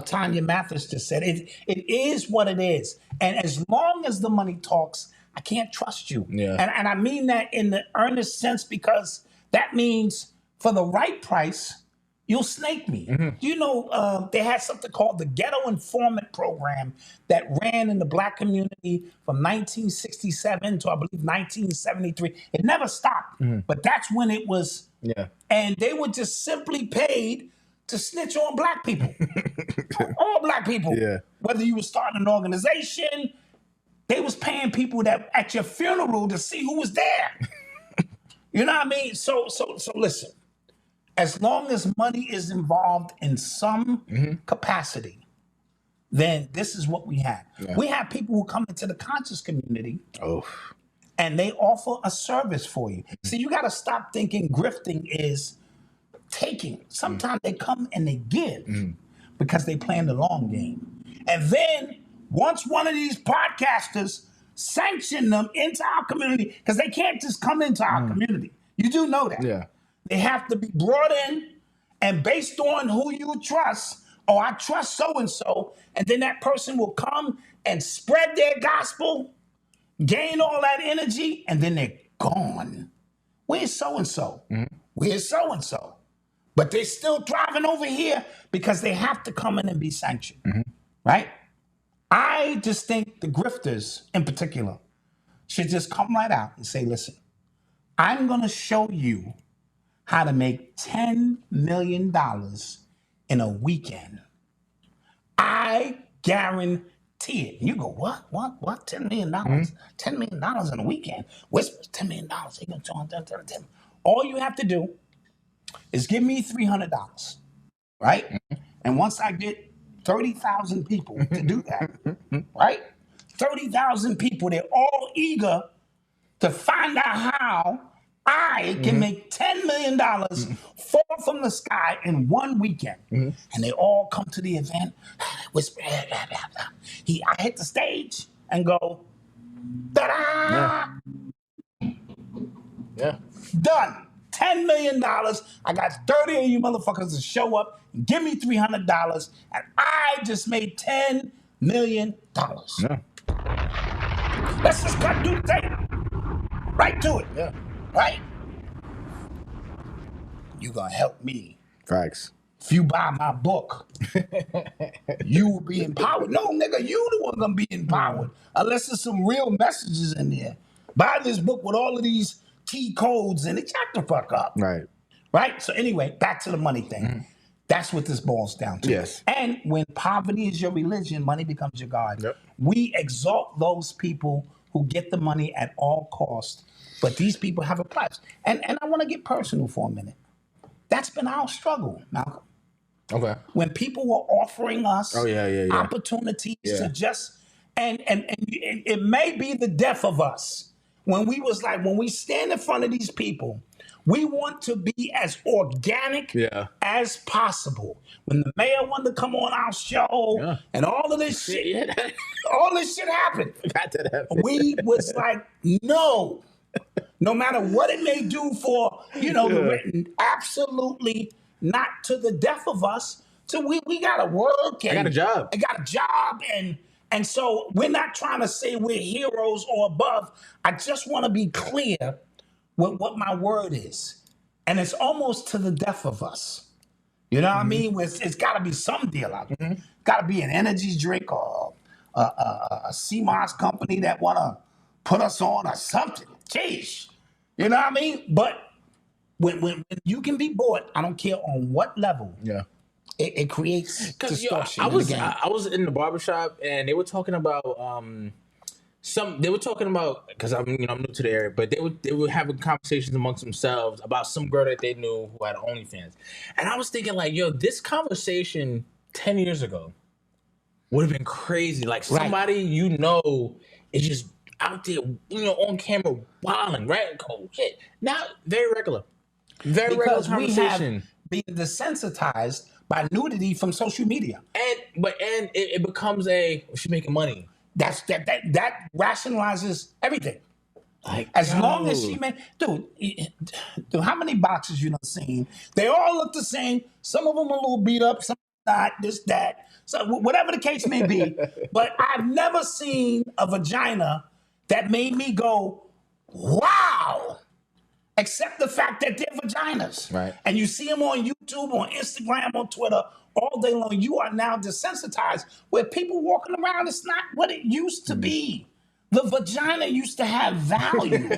Tanya Mathis just said. It is what it is, and as long as the money talks, I can't trust you. Yeah. And I mean that in the earnest sense, because that means for the right price, you'll snake me. You know, they had something called the Ghetto Informant Program that ran in the black community from 1967 to, I believe, 1973. It never stopped, but that's when it was. Yeah. And they were just simply paid to snitch on black people. All black people. Yeah. Whether you were starting an organization, they was paying people that at your funeral to see who was there. You know what I mean? So listen. As long as money is involved in some capacity, then this is what we have. Yeah. We have people who come into the conscious community and they offer a service for you. See, you got to stop thinking grifting is taking. Sometimes they come and they give because they play in the long game. And then once one of these podcasters sanction them into our community, because they can't just come into our community. You do know that. Yeah. They have to be brought in, and based on who you trust, I trust so-and-so, and then that person will come and spread their gospel, gain all that energy, and then they're gone. Where's so-and-so? Where's so-and-so? But they're still thriving over here because they have to come in and be sanctioned, right? I just think the grifters, in particular, should just come right out and say, listen, I'm going to show you how to make $10 million in a weekend. I guarantee it. You go, what? $10 million? $10 million in a weekend? Whispers, $10 million. All you have to do is give me $300, right? And once I get 30,000 people to do that, right? 30,000 people, they're all eager to find out how I can make $10 million fall from the sky in one weekend. And they all come to the event, whisper, blah, blah, blah. I hit the stage and go, ta-da! Yeah. Done. $10 million. I got 30 of you motherfuckers to show up and give me $300, and I just made $10 million. Yeah. Let's just do the tape. Right to it. Yeah. Right? You gonna help me. Facts. If you buy my book, you will be empowered. No, nigga, you the one gonna be empowered. Unless there's some real messages in there. Buy this book with all of these T codes and it, shut the fuck up. Right. Right? So anyway, back to the money thing. That's what this boils down to. Yes. And when poverty is your religion, money becomes your God. Yep. We exalt those people who get the money at all costs, but these people have a price. And I want to get personal for a minute. That's been our struggle, Malcolm. Okay. When people were offering us opportunities to just, and it may be the death of us. When we was like, when we stand in front of these people, we want to be as organic as possible. When the mayor wanted to come on our show and all of this shit, all this shit happened. We was like, no matter what it may do for, the written, absolutely not to the death of us. So we got to work. And I got a job. And so we're not trying to say we're heroes or above. I just want to be clear with what my word is. And it's almost to the death of us. You know what I mean? It's got to be some deal out there. Got to be an energy drink or a CMOS company that want to put us on or something. Jeez. You know what I mean? But when you can be bought, I don't care on what level. Yeah. It creates distortion. I was in the barbershop and they were talking about because I'm new to the area, but they were having conversations amongst themselves about some girl that they knew who had OnlyFans. And I was thinking like, this conversation 10 years ago would have been crazy. Like somebody is just out there, on camera wilding, right? Cold shit. Now very regular. Very regular conversation. We have been desensitized by nudity from social media. And it becomes she's making money. That rationalizes everything. Like, as long as she dude, how many boxes you done seen? They all look the same. Some of them a little beat up, some not, this, that. So whatever the case may be. But I've never seen a vagina that made me go, wow. Except the fact that they're vaginas. Right. And you see them on YouTube, on Instagram, on Twitter, all day long. You are now desensitized where people walking around, it's not what it used to be. The vagina used to have value.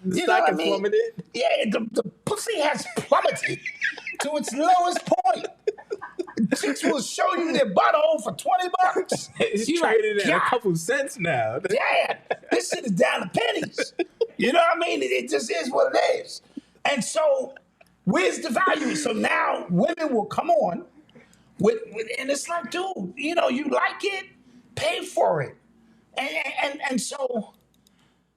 You know what I mean? Plummeted. Yeah, the pussy has plummeted to its lowest point. Chicks will show you their butthole for $20. It's traded at a couple cents now. Yeah, this shit is down to pennies. You know what I mean? It just is what it is. And so, where's the value? So now women will come on with and it's like, dude, you like it, pay for it. And so,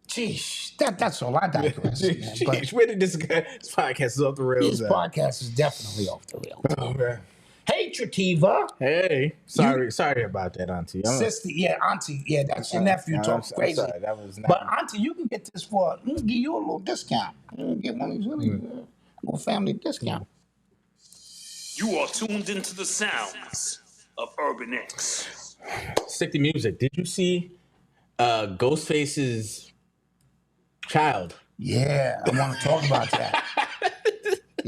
geez, that's all. I digress. Jeez, where did this podcast is off the rails? This podcast is definitely off the rails. Oh, man. Hey, Trativa. Hey. Sorry about that, Auntie. Sister, Auntie, that's your nephew talking crazy. Sorry, that was not. But Auntie, you can get this for, give you a little discount. Get one of these little family discount. You are tuned into the sounds of Urban X. Stick to music. Did you see Ghostface's child? Yeah, I want to talk about that.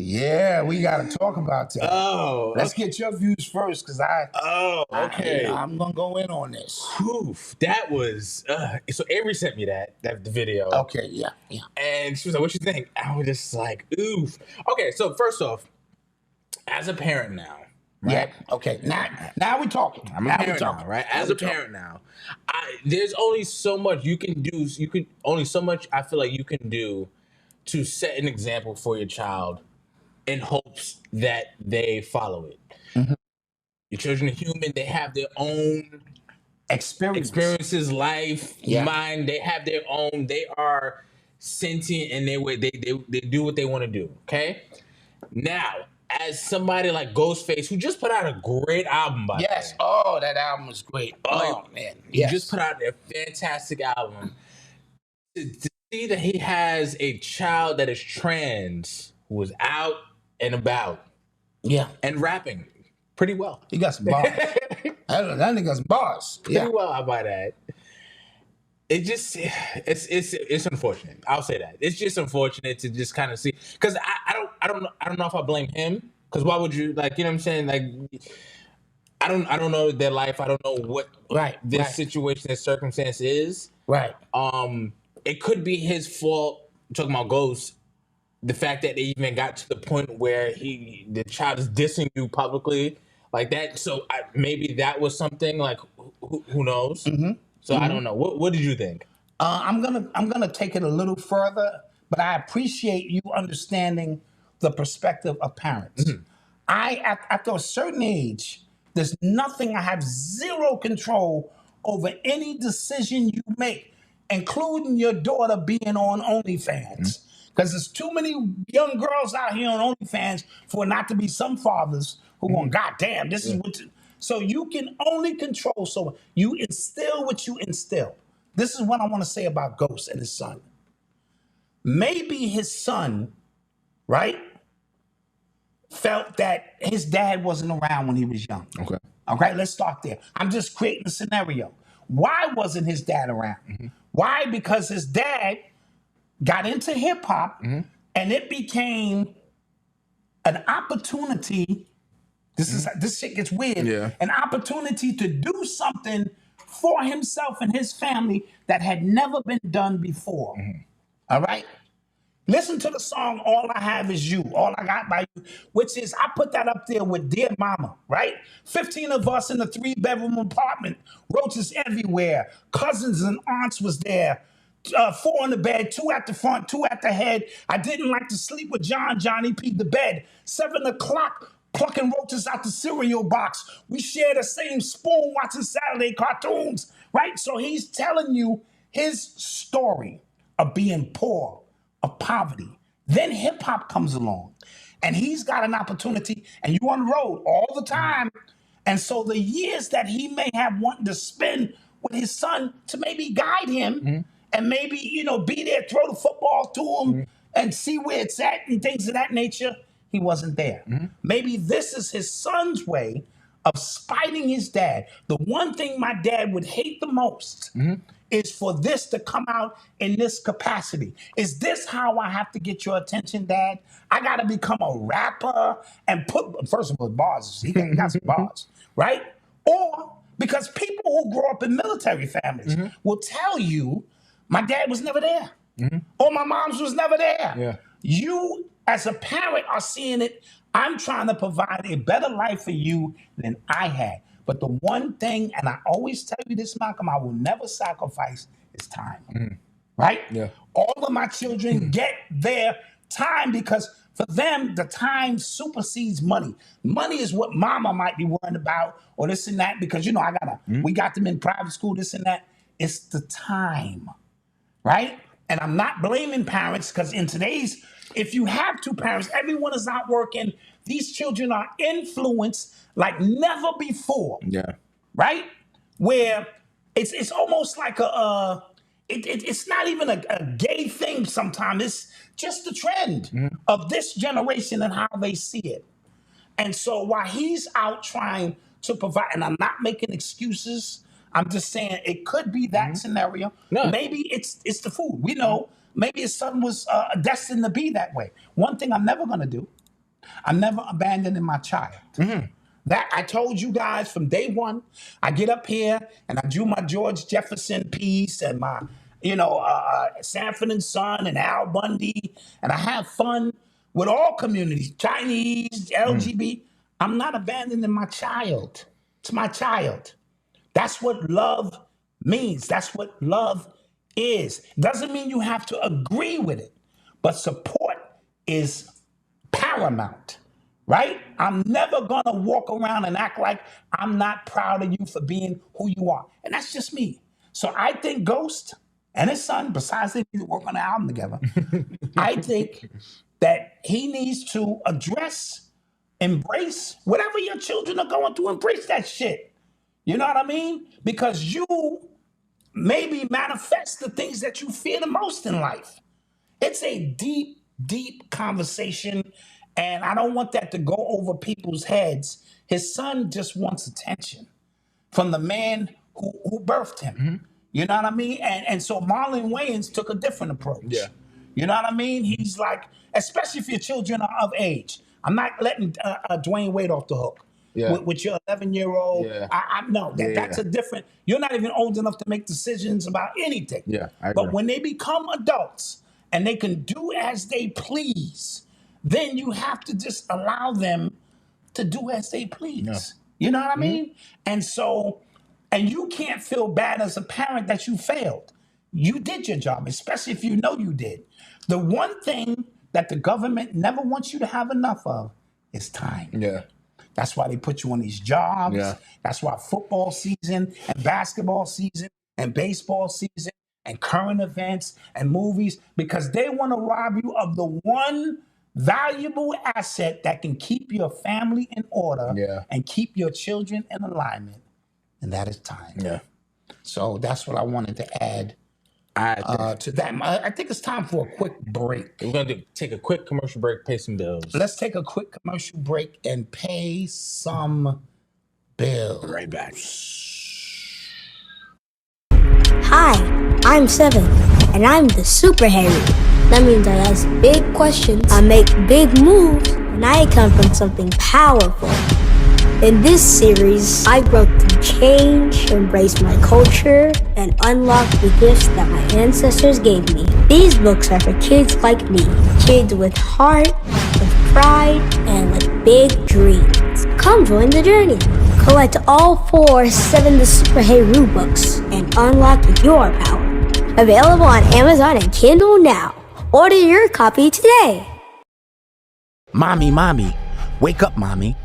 Yeah, we got to talk about that. Oh, let's get your views first, because okay. I'm gonna go in on this. Oof, that was so. Avery sent me that the video. Okay, yeah, and she was like, "What you think?" I was just like, "Oof." Okay, so first off, as a parent now, right? Yeah. Okay. Now we're talking. I'm a parent now, right? As a parent now, there's only so much you can do. Only so much I feel like you can do to set an example for your child in hopes that they follow it. Mm-hmm. Your children are human. They have their own experiences, life, mind. They have their own. They are sentient in their way. They do what they want to do. Okay. Now, as somebody like Ghostface, who just put out a great album, by the way. Oh, that album was great. Oh man. He just put out a fantastic album. To see that he has a child that is trans who is out and about. Yeah. And rapping pretty well. He got some bars. That nigga got some bars. Pretty well, I buy that. It just it's unfortunate. I'll say that. It's just unfortunate to just kind of see, because I don't know if I blame him, because why would you, like, you know what I'm saying? Like, I don't know their life. I don't know what this situation, this circumstance is. Right. It could be his fault. I'm talking about Ghost. The fact that they even got to the point where the child is dissing you publicly like that. So maybe that was something, like, who knows? Mm-hmm. So I don't know. What did you think? I'm gonna take it a little further, but I appreciate you understanding the perspective of parents. Mm-hmm. After a certain age, there's nothing. I have zero control over any decision you make, including your daughter being on OnlyFans. Because there's too many young girls out here on OnlyFans for not to be some fathers who going, God damn, this is what. So you can only control. So you instill what you instill. This is what I want to say about Ghost and his son. Maybe his son, right, felt that his dad wasn't around when he was young. Okay, let's start there. I'm just creating a scenario. Why wasn't his dad around? Mm-hmm. Why? Because his dad got into hip hop, and it became an opportunity. This shit gets weird. Yeah. An opportunity to do something for himself and his family that had never been done before. Mm-hmm. All right? Listen to the song All I Have Is You, All I Got By You, which is, I put that up there with Dear Mama, right? 15 of us in a 3-bedroom apartment, roaches everywhere, cousins and aunts was there. 4 in the bed, 2 at the front, 2 at the head. I didn't like to sleep with John. Johnny peed the bed. 7 o'clock, plucking roaches out the cereal box. We share the same spoon watching Saturday cartoons, right? So he's telling you his story of being poor, of poverty. Then hip hop comes along, and he's got an opportunity, and you on the road all the time. And so the years that he may have wanted to spend with his son to maybe guide him, and maybe, be there, throw the football to him and see where it's at and things of that nature, he wasn't there. Maybe this is his son's way of spiting his dad. The one thing my dad would hate the most is for this to come out in this capacity. Is this how I have to get your attention, Dad? I got to become a rapper and first of all, bars. He got some bars, right? Or because people who grow up in military families will tell you, my dad was never there. Or my mom's was never there. Yeah. You, as a parent, are seeing it. I'm trying to provide a better life for you than I had. But the one thing, and I always tell you this, Malcolm, I will never sacrifice is time. Right? Yeah. All of my children get their time because for them, the time supersedes money. Money is what mama might be worried about or this and that because, we got them in private school, this and that. It's the time. Right? And I'm not blaming parents because in today's, if you have 2 parents, everyone is out working. These children are influenced like never before. Yeah. Right? Where it's almost like it's not even a gay thing sometimes. It's just the trend of this generation and how they see it. And so while he's out trying to provide, and I'm not making excuses, I'm just saying it could be that scenario. No. Maybe it's the food. We know maybe his son was destined to be that way. One thing I'm never going to do, I'm never abandoning my child. That I told you guys from day one. I get up here and I do my George Jefferson piece and my, Sanford and Son and Al Bundy, and I have fun with all communities, Chinese, LGBT. I'm not abandoning my child. It's my child. That's what love means. That's what love is. Doesn't mean you have to agree with it, but support is paramount, right? I'm never gonna walk around and act like I'm not proud of you for being who you are. And that's just me. So I think Ghost and his son, besides they need to work on the album together, I think that he needs to embrace whatever your children are going through, embrace that shit. You know what I mean? Because you maybe manifest the things that you fear the most in life. It's a deep, deep conversation, and I don't want that to go over people's heads. His son just wants attention from the man who birthed him. Mm-hmm. You know what I mean? And so Marlon Wayans took a different approach. Yeah. You know what I mean? He's like, especially if your children are of age. I'm not letting Dwayne Wade off the hook. Yeah. With your 11-year-old. Yeah. No, that's a different, you're not even old enough to make decisions about anything. Yeah, I agree. But when they become adults and they can do as they please, then you have to just allow them to do as they please. Yeah. You know what I mean? And so, and you can't feel bad as a parent that you failed. You did your job, especially if you know you did. The one thing that the government never wants you to have enough of is time. Yeah. That's why they put you on these jobs. Yeah. That's why football season and basketball season and baseball season and current events and movies, because they want to rob you of the one valuable asset that can keep your family in order and keep your children in alignment, and that is time. Yeah. So that's what I wanted to add to that. I think it's time for a quick break. We're going to take a quick commercial break, pay some bills. Let's take a quick commercial break and pay some bills. Right back. Hi, I'm 7, and I'm the Super Harry. That means I ask big questions, I make big moves, and I come from something powerful. In this series, I grow through change, embrace my culture, and unlock the gifts that my ancestors gave me. These books are for kids like me, kids with heart, with pride, and with big dreams. Come join the journey. Collect all 4 7 the Super Hero books and unlock your power. Available on Amazon and Kindle now. Order your copy today. Mommy, wake up, mommy.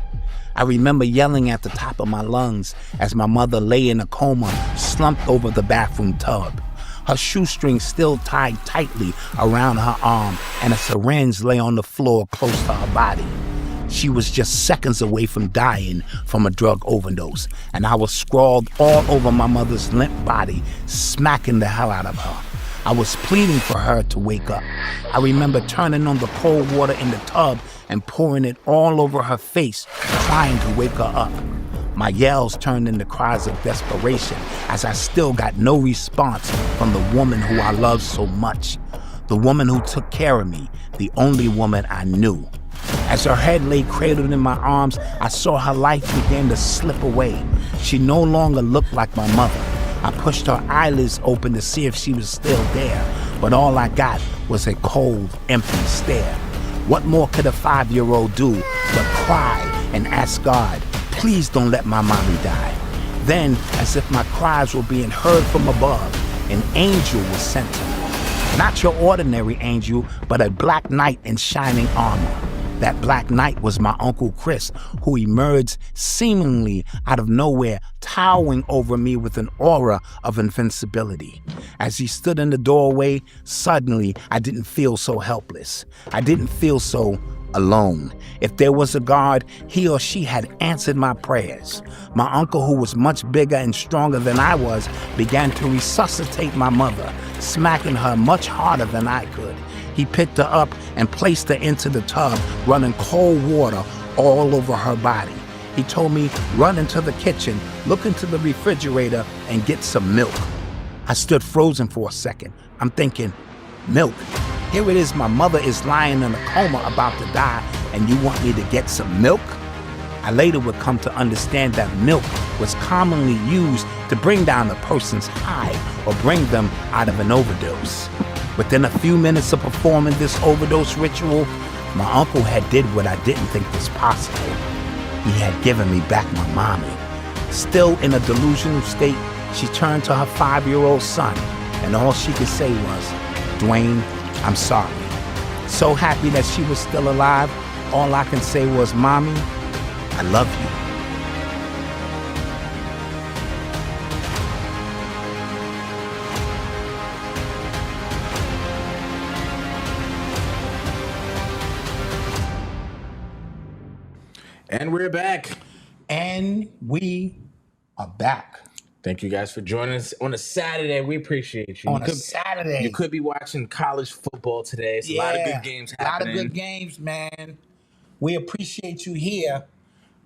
I remember yelling at the top of my lungs as my mother lay in a coma, slumped over the bathroom tub. Her shoestring still tied tightly around her arm, and a syringe lay on the floor close to her body. She was just seconds away from dying from a drug overdose, and I was scrawled all over my mother's limp body, smacking the hell out of her. I was pleading for her to wake up. I remember turning on the cold water in the tub and pouring it all over her face, trying to wake her up. My yells turned into cries of desperation as I still got no response from the woman who I loved so much. The woman who took care of me, the only woman I knew. As her head lay cradled in my arms, I saw her life begin to slip away. She no longer looked like my mother. I pushed her eyelids open to see if she was still there, but all I got was a cold, empty stare. What more could a 5-year-old do but cry and ask God, please don't let my mommy die? Then, as if my cries were being heard from above, an angel was sent to me. Not your ordinary angel, but a black knight in shining armor. That black knight was my Uncle Chris, who emerged seemingly out of nowhere, towering over me with an aura of invincibility. As he stood in the doorway, suddenly I didn't feel so helpless. I didn't feel so alone. If there was a God, he or she had answered my prayers. My uncle, who was much bigger and stronger than I was, began to resuscitate my mother, smacking her much harder than I could. He picked her up and placed her into the tub, running cold water all over her body. He told me, run into the kitchen, look into the refrigerator, and get some milk. I stood frozen for a second. I'm thinking, milk? Here it is, my mother is lying in a coma about to die, and you want me to get some milk? I later would come to understand that milk was commonly used to bring down a person's high or bring them out of an overdose. Within a few minutes of performing this overdose ritual, my uncle had did what I didn't think was possible. he had given me back my mommy. Still in a delusional state, she turned to her 5-year-old son, and all she could say was, "Dwayne, I'm sorry." So happy that she was still alive, all I can say was, "Mommy, I love you." And we're back. And we are back. Thank you guys for joining us on a Saturday. We appreciate you. On a Saturday. You could be watching college football today. It's a lot of good games happening. A lot of good games, man. We appreciate you here.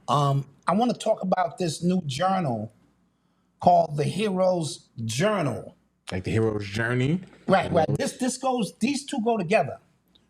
I want to talk about this new journal called the Hero's Journal. Like the Hero's Journey? Right. These two go together,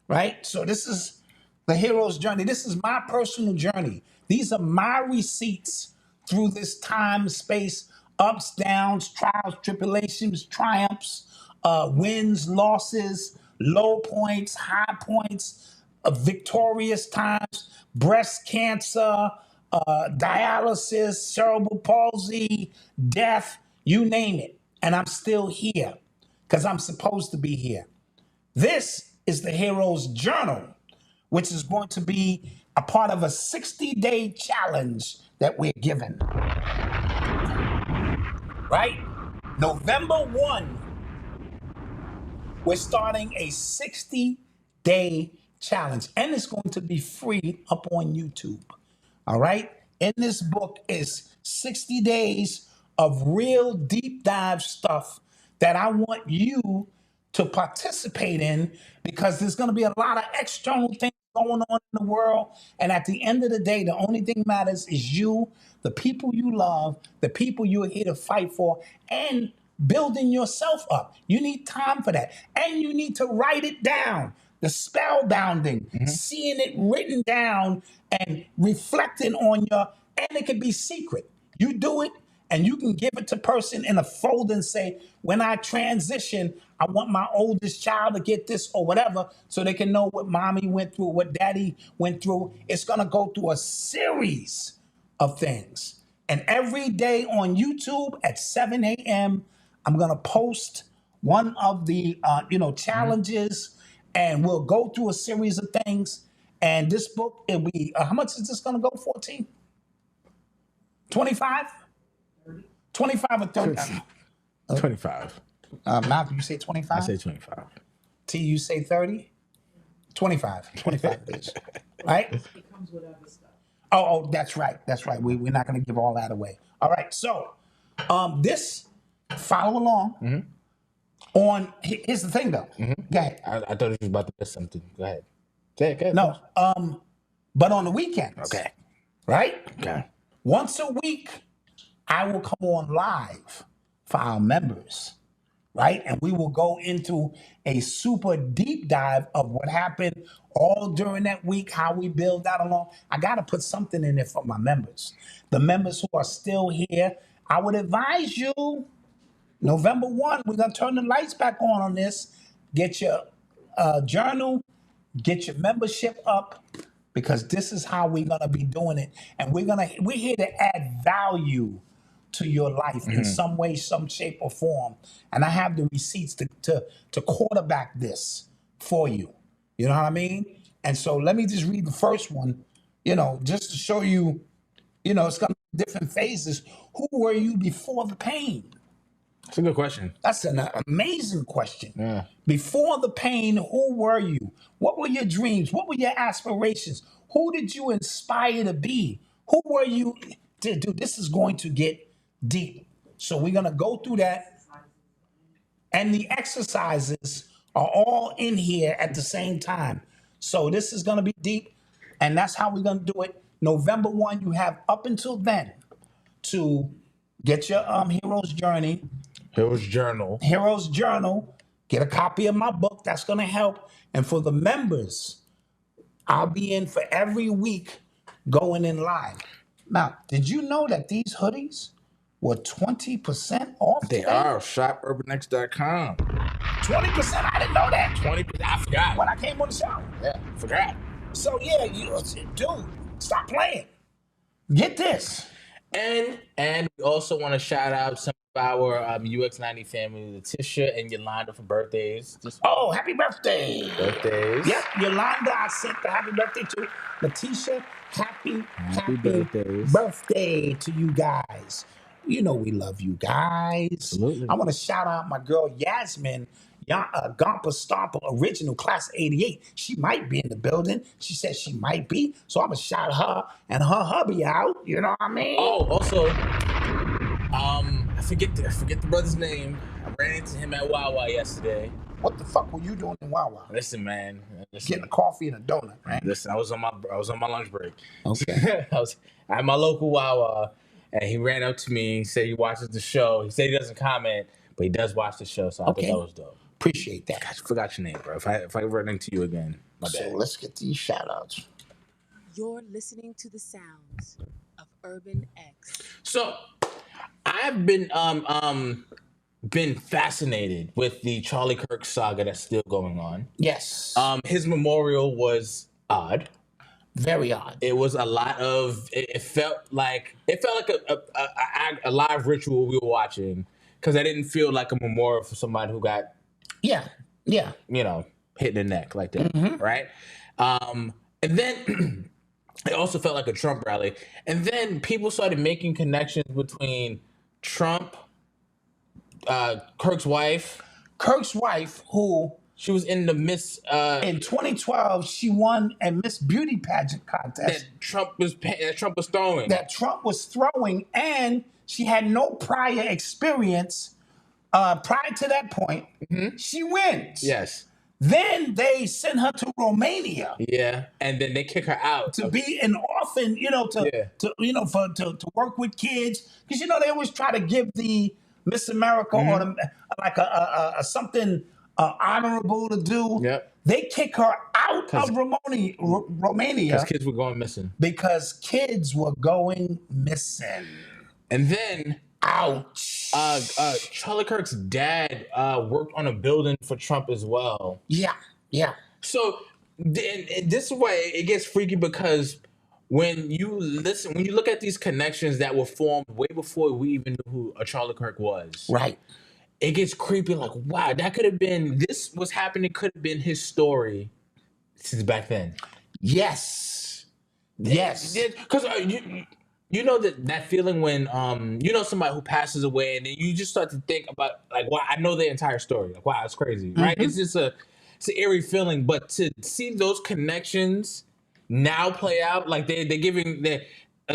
right? So this is the Hero's Journey. This is my personal journey. These are my receipts through this time, space, ups, downs, trials, tribulations, triumphs, wins, losses, low points, high points, victorious times, breast cancer, dialysis, cerebral palsy, death, you name it. And I'm still here because I'm supposed to be here. This is the Hero's Journal, which is going to be a part of a 60-day challenge that we're given. Right? November 1, we're starting a 60-day challenge, and it's going to be free up on YouTube. All right? In this book is 60 days of real deep dive stuff that I want you to participate in, because there's going to be a lot of external things going on in the world. And at the end of the day, the only thing matters is you, the people you love, the people you're here to fight for, and building yourself up. You need time for that. And you need to write it down. The spellbounding, seeing it written down and reflecting on and it can be secret. You do it and you can give it to person in a folder and say, when I transition, I want my oldest child to get this or whatever, so they can know what mommy went through, what daddy went through. It's gonna go through a series of things. And every day on YouTube at 7 a.m., I'm gonna post one of the challenges, and we'll go through a series of things. And this book, it'll be, how much is this gonna go for, T? 25? 25 or 30? 25. Malcolm, you say 25? I say 25. T, you say 30? 25. 25 it is. Right? It comes with other stuff. Oh, that's right. That's right. We're not going to give all that away. All right. So, this, follow along. Here's the thing, though. Go ahead. I thought you was about to say something. Go ahead. Say it. Go ahead. No. But on the weekends. Okay. Right? Okay. Once a week, I will come on live for our members, right? And we will go into a super deep dive of what happened all during that week, how we build that along. I got to put something in there for my members. The members who are still here, I would advise you, November 1, we're going to turn the lights back on this. Get your journal, get your membership up, because this is how we're going to be doing it. And we're here to add value to your life in some way, some shape or form. And I have the receipts to quarterback this for you. You know what I mean? And so let me just read the first one, just to show you, it's going to be different phases. Who were you before the pain? That's a good question. That's an amazing question. Yeah. Before the pain, who were you? What were your dreams? What were your aspirations? Who did you inspire to be? Who were you to do? This is going to get deep. So we're going to go through that. And the exercises are all in here at the same time. So this is going to be deep. And that's how we're going to do it. November 1, you have up until then to get your Hero's Journey. Hero's Journal. Hero's Journal. Get a copy of my book. That's going to help. And for the members, I'll be in for every week going in live. Now, did you know that these hoodies were 20% off They today? are. ShopUrbanX.com. 20%? I didn't know that. 20%. I forgot. When I came on the show. Yeah, forgot. So, yeah, dude, stop playing. Get this. And we also want to shout out some of our UX90 family, Letitia and Yolanda, for birthdays. Oh, happy birthday. Birthdays. Yep, Yolanda, I sent the happy birthday to. Letitia, happy birthday to you guys. You know we love you guys. Absolutely. I want to shout out my girl Yasmin, Gompa Stomper, original class 88. She might be in the building. She said she might be. So I'm going to shout her and her hubby out. You know what I mean? Oh, also, I forget the brother's name. I ran into him at Wawa yesterday. What the fuck were you doing in Wawa? Listen, man. Getting a coffee and a donut, right? Listen, I was on my lunch break. Okay. I was at my local Wawa, and he ran up to me. He said he watches the show. He said he doesn't comment, but he does watch the show. So I thought that was dope. Appreciate that. I forgot your name, bro. If I run into you again, my bad. So let's get these shout outs. You're listening to the sounds of Urban X. So I've been fascinated with the Charlie Kirk saga that's still going on. Yes. His memorial was odd. Very odd. It was a lot of. It felt like a live ritual we were watching, because I didn't feel like a memorial for somebody who got yeah, hit in the neck like that, right? And then it also felt like a Trump rally, and then people started making connections between Trump, Kirk's wife, who she was in the Miss in 2012, she won a Miss Beauty pageant contest that Trump was throwing, and she had no prior experience prior to that point. She wins. Yes. Then they send her to Romania. Yeah, and then they kick her out to be an orphan, to work with kids, because they always try to give the Miss America or a something honorable to do. Yep. They kick her out of Romania because kids were going missing. And then, ouch. Charlie Kirk's dad worked on a building for Trump as well. Yeah. So this is why it gets freaky, because when you look at these connections that were formed way before we even knew who Charlie Kirk was, right? It gets creepy. Like, wow, that could have been. This was happening. Could have been his story since back then. Yes. Because you know that feeling when somebody who passes away, and then you just start to think about, like, wow, I know their entire story. Like, wow, it's crazy, right? It's just it's an eerie feeling. But to see those connections now play out, like they're giving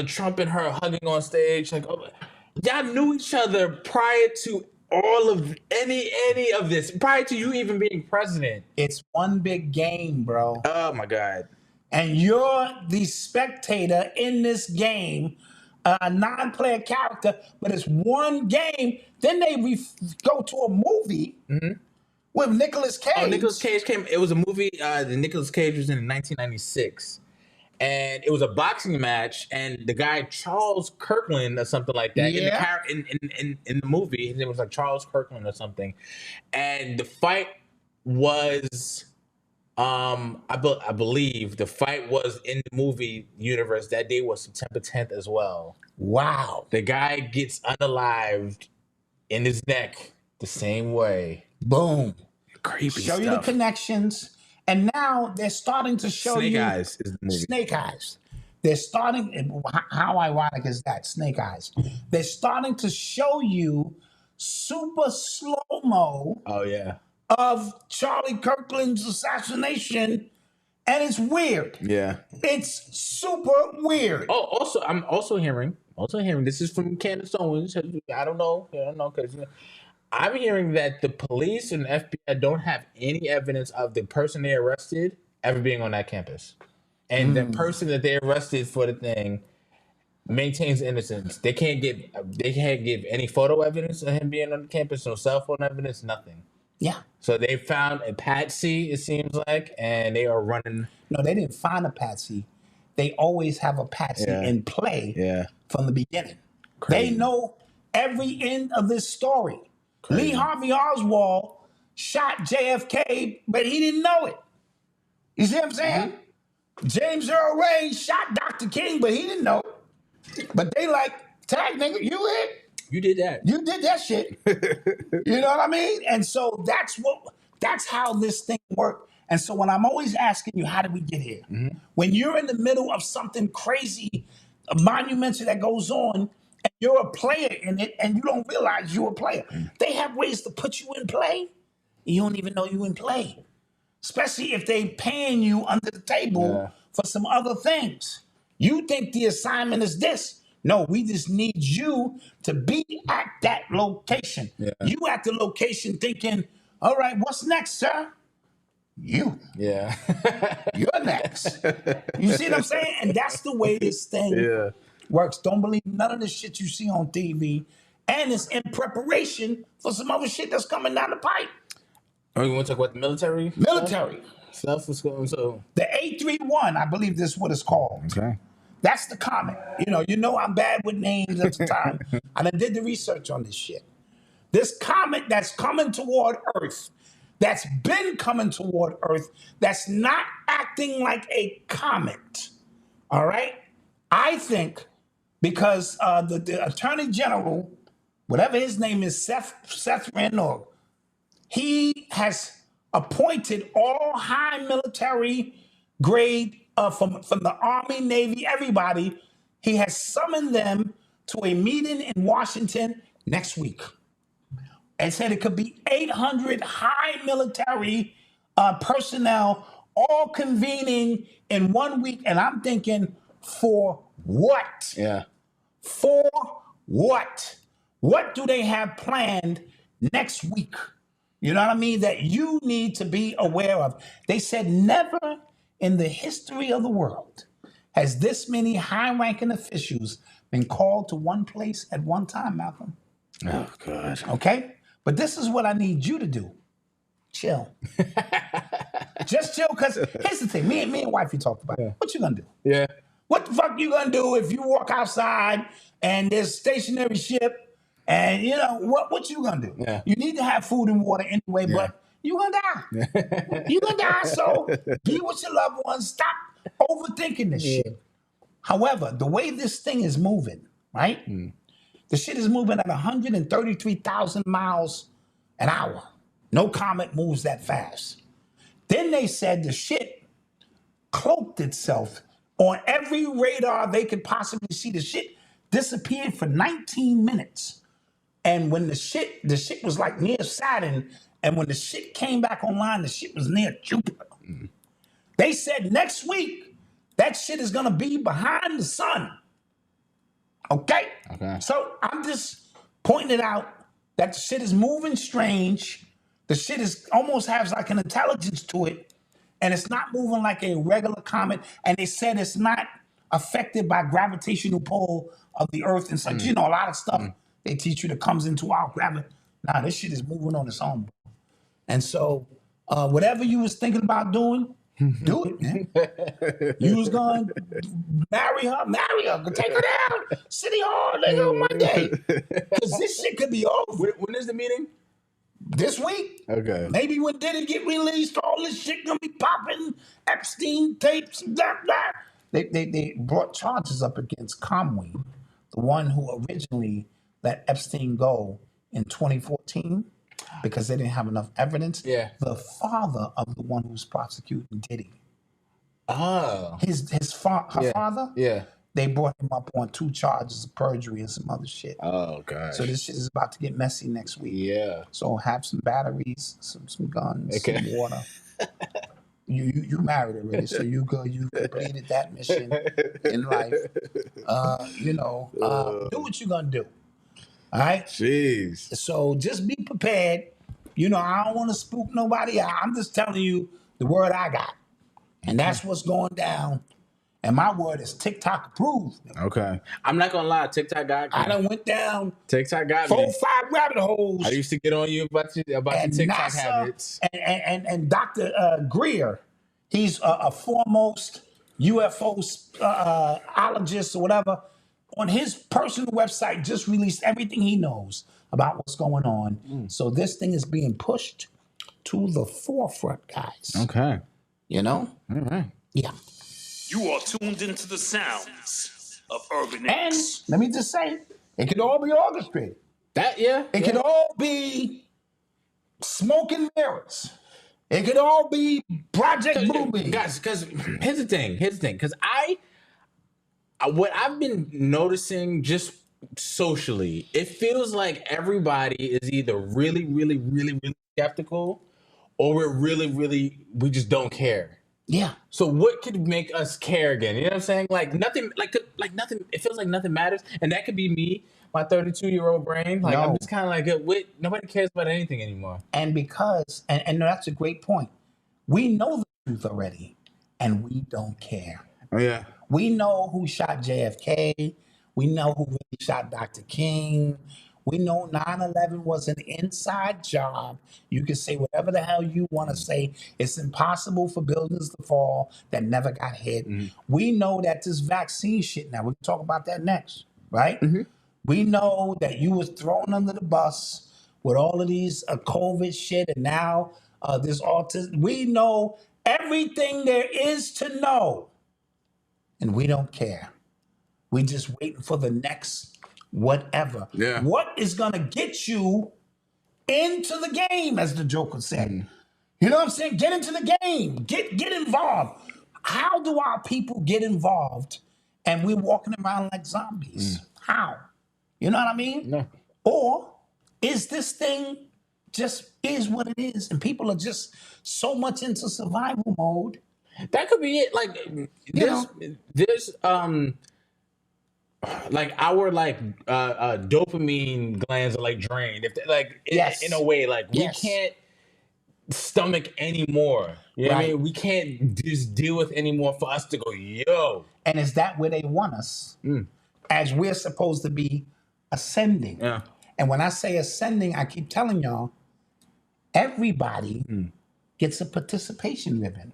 Trump and her hugging on stage, like, oh, y'all knew each other prior to all of any of this, prior to you even being president. It's one big game, bro. Oh my God. And you're the spectator in this game, a non-player character, but it's one game. Then they go to a movie with Nicolas Cage. Oh, Nicolas Cage came. It was a movie. The Nicolas Cage was in 1996. And it was a boxing match, and the guy Charles Kirkland or something like that in the movie, his name was like Charles Kirkland or something, and the fight was, I believe the fight was in the movie universe that day was September 10th as well. Wow! The guy gets unalived in his neck the same way. Boom! Creepy Show stuff. you the connections. And now they're starting to show Snake you Eyes is the movie. Snake Eyes. They're starting. How ironic is that? Snake Eyes. They're starting to show you super slow-mo. Oh yeah. Of Charlie Kirkland's assassination, and it's weird. Yeah. It's super weird. Oh, also, I'm also hearing. This is from Candace Owens. I don't know, because. I'm hearing that the police and the FBI don't have any evidence of the person they arrested ever being on that campus. And the person that they arrested for the thing maintains innocence. They can't give any photo evidence of him being on the campus, no cell phone evidence, nothing. Yeah. So they found a patsy, it seems like, and they are running. No, they didn't find a patsy. They always have a patsy in play from the beginning. Crazy. They know every end of this story. Crazy. Lee Harvey Oswald shot JFK, but he didn't know it. You see what I'm saying? James Earl Ray shot Dr. King, but he didn't know it. But they like, tag nigga, you it? You did that. You did that shit. You know what I mean? And so that's how this thing worked. And so when I'm always asking you, how did we get here? When you're in the middle of something crazy, a monumental that goes on, and you're a player in it, and you don't realize you're a player. They have ways to put you in play, and you don't even know you in play. Especially if they paying you under the table for some other things. You think the assignment is this. No, we just need you to be at that location. You at the location thinking, all right, what's next, sir? You. Yeah. You're next. You see what I'm saying? And that's the way this thing works. Don't believe none of the shit you see on TV. And it's in preparation for some other shit that's coming down the pipe. Oh, you want to talk about the military? Military. Stuff was going so. The A31, I believe this is what it's called. Okay. That's the comet. You know I'm bad with names at the time. And I did the research on this shit. This comet that's coming toward Earth, that's been coming toward Earth, that's not acting like a comet. All right? I think because the Attorney General, whatever his name is, Seth Randall, he has appointed all high military grade from the Army, Navy, everybody. He has summoned them to a meeting in Washington next week. And said it could be 800 high military personnel all convening in 1 week. And I'm thinking, for what? Yeah. For what? What do they have planned next week? You know what I mean? That you need to be aware of. They said never in the history of the world has this many high-ranking officials been called to one place at one time, Malcolm. Oh, God. Okay? But this is what I need you to do. Chill. Just chill, because here's the thing. Me and wifey talked about it. What you gonna do? Yeah. What the fuck you gonna do if you walk outside and there's stationary ship and what you gonna do? Yeah. You need to have food and water anyway, but you gonna die. You gonna die, so be with your loved ones. Stop overthinking this shit. However, the way this thing is moving, right? The shit is moving at 133,000 miles an hour. No comet moves that fast. Then they said the shit cloaked itself on every radar they could possibly see. The shit disappeared for 19 minutes. And when the shit was like near Saturn, and when the shit came back online, the shit was near Jupiter. They said next week, that shit is gonna be behind the sun. Okay? So I'm just pointing it out that the shit is moving strange. The shit is almost has like an intelligence to it, and it's not moving like a regular comet. And they said it's not affected by gravitational pull of the Earth and such. A lot of stuff they teach you that comes into our gravity. Nah, this shit is moving on its own. And so whatever you was thinking about doing, do it, man. You was going to marry her, take her down, City Hall, nigga, on Monday. Because this shit could be over. When is the meeting? This week. Okay. Maybe when Diddy get released, all this shit gonna be popping, Epstein tapes, blah, blah. They brought charges up against Conway, the one who originally let Epstein go in 2014 because they didn't have enough evidence. Yeah. The father of the one who's prosecuting Diddy. Oh. Her father? Yeah. They brought him up on 2 charges of perjury and some other shit. Oh, gosh. So this shit is about to get messy next week. Yeah. So have some batteries, some guns, some water. You married already, so you good. You completed that mission in life. Do what you're gonna do. All right? Jeez. So just be prepared. I don't want to spook nobody out. I'm just telling you the word I got. And that's what's going down. And my word is TikTok approved. Okay. I'm not going to lie. TikTok got me. I done went down TikTok got 4 me. or 5 rabbit holes. I used to get on you about your TikTok NASA, habits. And Dr. Greer, he's a foremost UFO ologist or whatever. On his personal website, just released everything he knows about what's going on. So this thing is being pushed to the forefront, guys. Okay. All right. Yeah. You are tuned into the sounds of Urban And X. let me just say, it could all be orchestrated. It could all be smoke and mirrors. It could all be Project Bluebeam. Guys, because here's the thing, because what I've been noticing just socially, it feels like everybody is either really, really, really, really skeptical, or we just don't care. Yeah. So what could make us care again? You know what I'm saying? Like nothing, like nothing. It feels like nothing matters, and that could be me, my 32-year-old brain. Like I'm just kind of like, wait, nobody cares about anything anymore. And because, and that's a great point. We know the truth already, and we don't care. Oh yeah. We know who shot JFK. We know who really shot Dr. King. We know 9/11 was an inside job. You can say whatever the hell you want to say. It's impossible for buildings to fall that never got hit. We know that this vaccine shit, now we'll talk about that next, right? We know that you was thrown under the bus with all of these COVID shit, and now this autism. We know everything there is to know, and we don't care. We just waiting for the next whatever. Yeah. What is gonna get you into the game, as the Joker said? You know what I'm saying? Get into the game. Get involved. How do our people get involved and we're walking around like zombies? How? You know what I mean? No. Or is this thing just is what it is, and people are just so much into survival mode? That could be it. Like there's like our dopamine glands are like drained. If in a way, like we can't stomach anymore. You know what I mean? We can't just deal with anymore for us to go, yo. And is that where they want us? As we're supposed to be ascending. Yeah. And when I say ascending, I keep telling y'all, everybody gets a participation ribbon.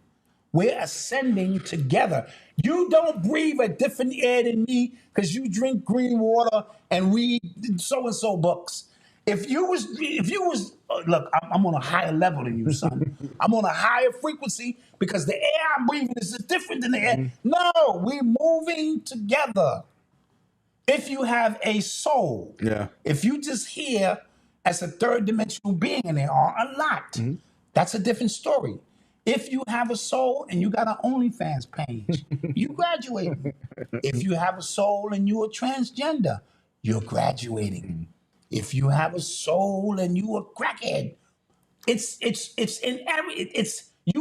We're ascending together. You don't breathe a different air than me because you drink green water and read so-and-so books. If you was, look, I'm on a higher level than you, son. I'm on a higher frequency because the air I'm breathing is different than the air. No, we're moving together. If you have a soul, if you just here as a third dimensional being, and there are a lot, that's a different story. If you have a soul and you got an OnlyFans page, you graduating. If you have a soul and you're a transgender, you're graduating. If you have a soul and you a crackhead, you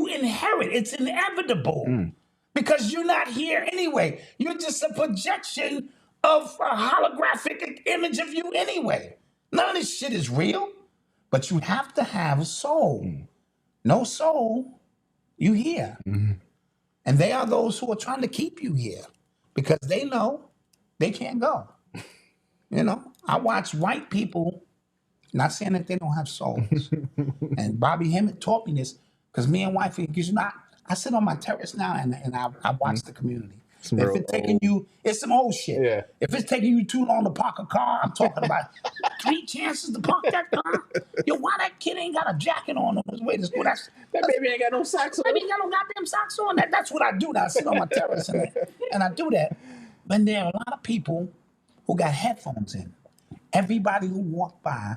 inherit. It's inevitable because you're not here anyway. You're just a projection of a holographic image of you anyway. None of this shit is real, but you have to have a soul. No soul, you here. And they are those who are trying to keep you here because they know they can't go. You know, I watch white people, not saying that they don't have souls. And Bobby Hemmett taught me this because me and wife, because I sit on my terrace now and I watch the community. If it's taking you, it's some old shit. Yeah. If it's taking you too long to park a car, I'm talking about 3 chances to park that car. Yo, why that kid ain't got a jacket on his way to school? That baby ain't got no socks on. Baby ain't got no goddamn socks on. That's what I do now. I sit on my terrace and I do that. But there are a lot of people who got headphones in. Everybody who walked by,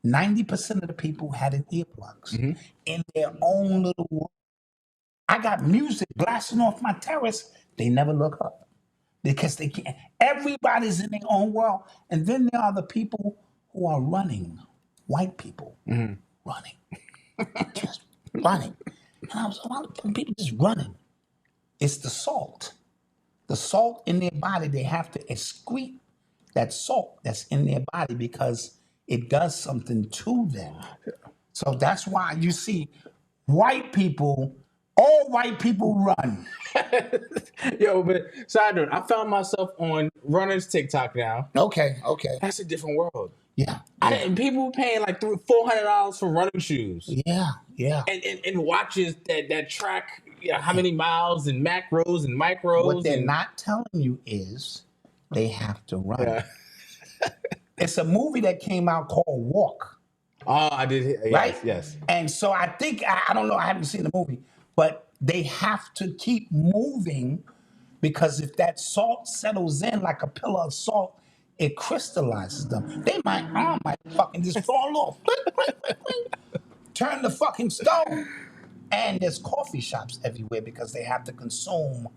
90% of the people had an earplugs in their own little world. I got music blasting off my terrace. They never look up because they can't. Everybody's in their own world. And then there are the people who are running, white people running, just running. And I was a lot of people just running. It's the salt. The salt in their body, they have to excrete that salt that's in their body because it does something to them. So that's why you see white people, all white people run. Yo, but side note, I found myself on runners TikTok now. Okay. That's a different world. Yeah. And people paying like $400 for running shoes. Yeah. And watches that track how many miles and macros and micros. What they're not telling you is they have to run. Yeah. It's a movie that came out called Walk. Oh, I did. Yes, right? Yes. And so I think, I don't know, I haven't seen the movie, but they have to keep moving because if that salt settles in like a pillar of salt, it crystallizes them. My arm might fucking just fall off. Turn the fucking stone. And there's coffee shops everywhere because they have to consume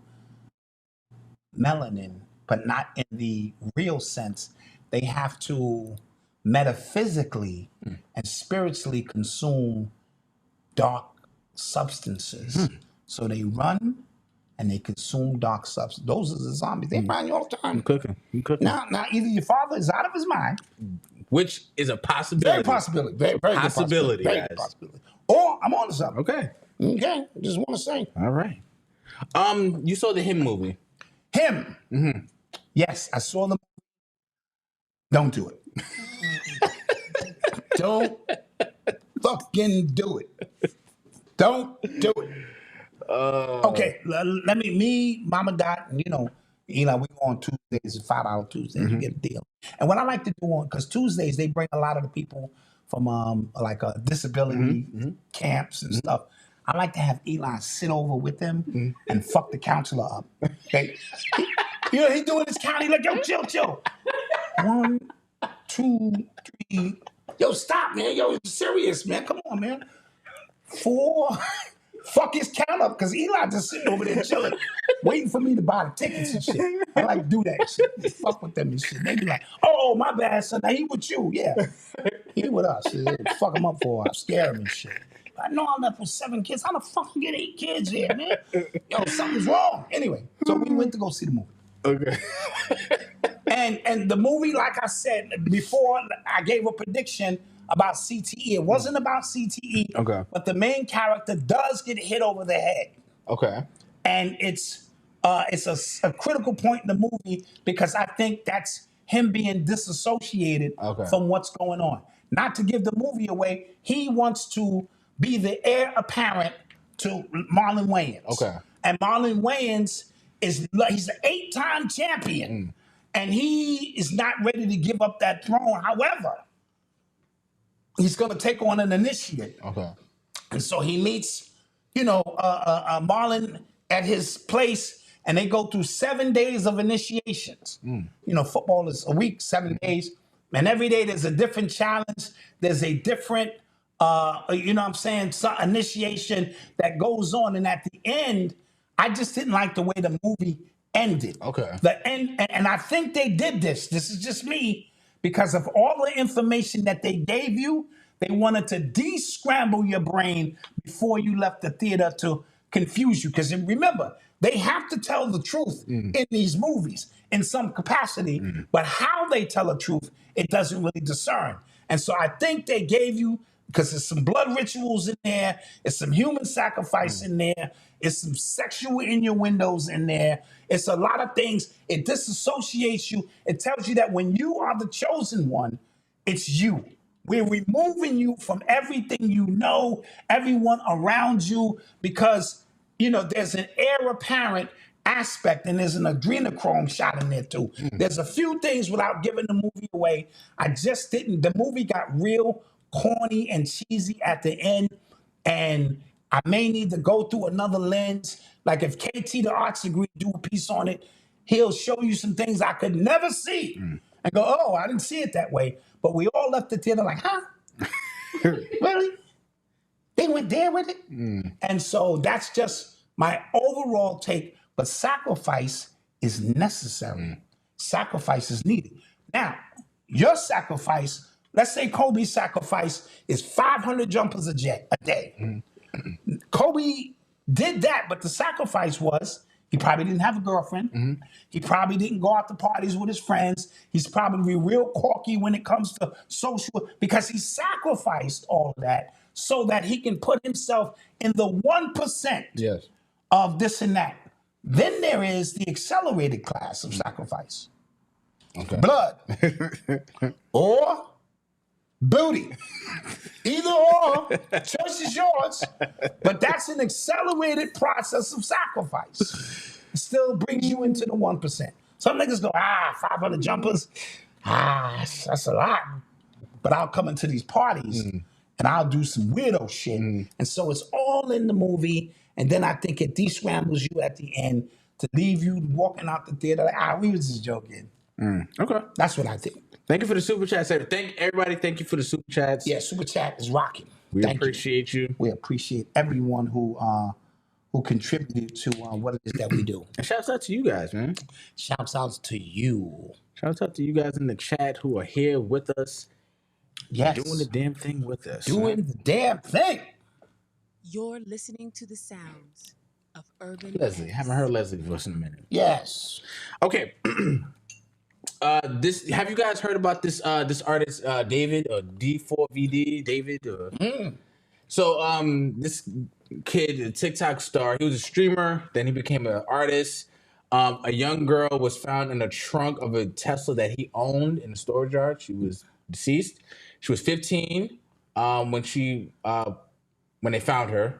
melanin, but not in the real sense. They have to metaphysically and spiritually consume dark substances. So they run and they consume dark substances. Those are the zombies. They find you all the time. You cooking. Now, either your father is out of his mind, which is a possibility. very possibility, very good possibility, very good possibility. Or I'm on to something. Okay. I just want to say. All right. You saw the Him movie. Him. Mm-hmm. Yes, I saw the movie. Don't do it. Don't fucking do it. Don't do it. Okay, let me, Mama Dot, and Eli, we go on Tuesdays, $5 Tuesdays, you get a deal. And what I like to do because Tuesdays, they bring a lot of the people from disability camps and stuff. I like to have Eli sit over with them and fuck the counselor up. Okay? He's doing his count. He's like, yo, chill. 1, 2, 3. Yo, stop, man. Yo, it's serious, man. Come on, man. 4. Fuck his count up because Eli just sitting over there chilling, waiting for me to buy the tickets and shit. I like to do that shit. Fuck with them and shit. They be like, oh, my bad, son. Now he with you. Yeah. He with us. Fuck him up for a while. Scare him and shit. I know I left with 7 kids. How the fuck you get 8 kids here, man? Yo, something's wrong. Anyway, so we went to go see the movie. Okay. And the movie, like I said before, I gave a prediction about CTE. It wasn't about CTE. Okay. But the main character does get hit over the head. Okay. And it's a critical point in the movie because I think that's him being disassociated from what's going on. Not to give the movie away, he wants to be the heir apparent to Marlon Wayans. Okay. And Marlon Wayans he's an 8-time champion. And he is not ready to give up that throne. However, he's going to take on an initiate. Okay. And so he meets, Marlon at his place, and they go through 7 days of initiations. Football is a week, 7 days. And every day there's a different challenge. There's a different, initiation that goes on. And at the end, I just didn't like the way the movie ended. Okay. The end, and I think they did this. This is just me, because of all the information that they gave you. They wanted to de-scramble your brain before you left the theater to confuse you. Because remember, they have to tell the truth in these movies in some capacity, but how they tell the truth, it doesn't really discern. And so I think they gave you, because there's some blood rituals in there, it's some human sacrifice in there, it's some sexual innuendos in there, it's a lot of things. It disassociates you. It tells you that when you are the chosen one, it's you. We're removing you from everything you know, everyone around you, because, there's an heir apparent aspect and there's an adrenochrome shot in there too. There's a few things without giving the movie away. I just didn't. The movie got real corny and cheesy at the end, and I may need to go through another lens. Like if KT the Arts Degree do a piece on it, he'll show you some things I could never see and go, oh, I didn't see it that way. But we all left the theater like, huh? Really? They went there with it? And so that's just my overall take. But sacrifice is necessary. Sacrifice is needed. Now, your sacrifice, let's say Kobe's sacrifice is 500 jumpers a day. Kobe did that, but the sacrifice was he probably didn't have a girlfriend. He probably didn't go out to parties with his friends. He's probably real corky when it comes to social, because he sacrificed all of that so that he can put himself in the 1% of this and that. Then there is the accelerated class of sacrifice. Blood or booty. Either or, choice is yours, but that's an accelerated process of sacrifice. It still brings you into the 1%. Some niggas go, 500 jumpers, that's a lot. But I'll come into these parties and I'll do some weirdo shit. And so it's all in the movie, and then I think it de-scrambles you at the end to leave you walking out the theater like, we was just joking. Okay. That's what I think. Thank you for the super chats. Thank everybody. Thank you for the super chats. Yeah, super chat is rocking. We Thank appreciate you. We appreciate everyone who contributed to what it is that we do. And shouts out to you guys, man. Shouts out to you. Shouts out to you guys in the chat who are here with us. Yes. Doing the damn thing with us. Doing the damn thing. You're listening to the sounds of Urban Leslie. X. Haven't heard Leslie's voice in a minute. Yes. Okay. Have you guys heard about this artist David or D4VD David? So this kid, a TikTok star, he was a streamer, then he became an artist. A young girl was found in the trunk of a Tesla that he owned in a storage yard. She was deceased. She was 15 when they found her.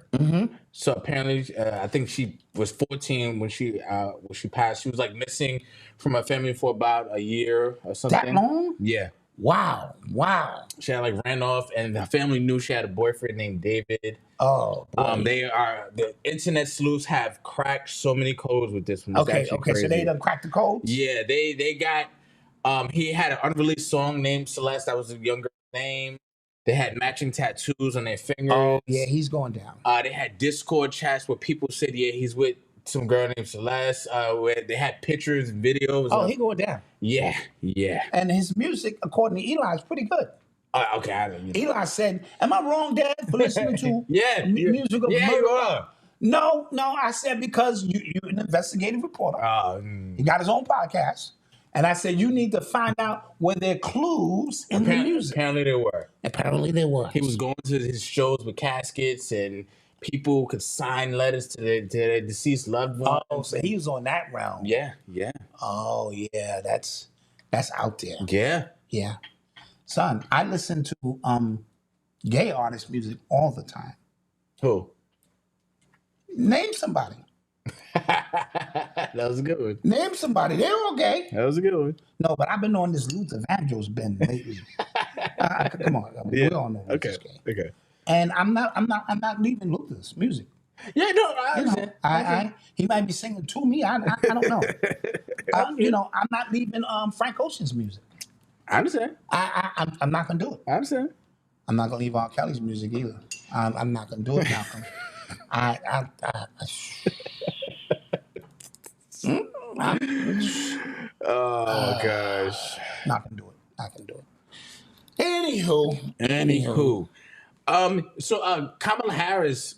So apparently, I think she was 14 when she passed. She was like missing from her family for about a year or something. That long? Yeah. Wow. She had like ran off, and the family knew she had a boyfriend named David. Oh, boy. The internet sleuths have cracked so many codes with this one. It's actually crazy. So they done cracked the codes? Yeah, they got. He had an unreleased song named Celeste. That was a young girl's name. They had matching tattoos on their fingers. Oh, yeah, he's going down. They had Discord chats where people said, yeah, he's with some girl named Celeste. Where they had pictures and videos. Oh, he going down. Yeah. And his music, according to Eli, is pretty good. Okay. Eli said, am I wrong, Dad, for listening to music of Yeah, murder? you are. No, I said because you're an investigative reporter. He got his own podcast. And I said, you need to find out where there are clues in the music. Apparently there were. He was going to his shows with caskets and people could sign letters to their deceased loved ones. Oh, so he was on that round. Yeah. Oh, yeah, that's out there. Yeah. Son, I listen to gay artist music all the time. Who? Name somebody. That was a good one. Name somebody. They're all gay. That was a good one. No, but I've been on this Luther Vandross bend lately. Come on, we all know Luther's gay. Okay. And I'm not leaving Luther's music. Yeah, no, I understand. He might be singing to me. I don't know. I'm not leaving Frank Ocean's music. I understand. I'm not gonna do it. I understand. I'm not gonna leave R. Kelly's music either. I'm not gonna do it, Malcolm. Oh gosh. Not gonna do it. Anywho. So Kamala Harris,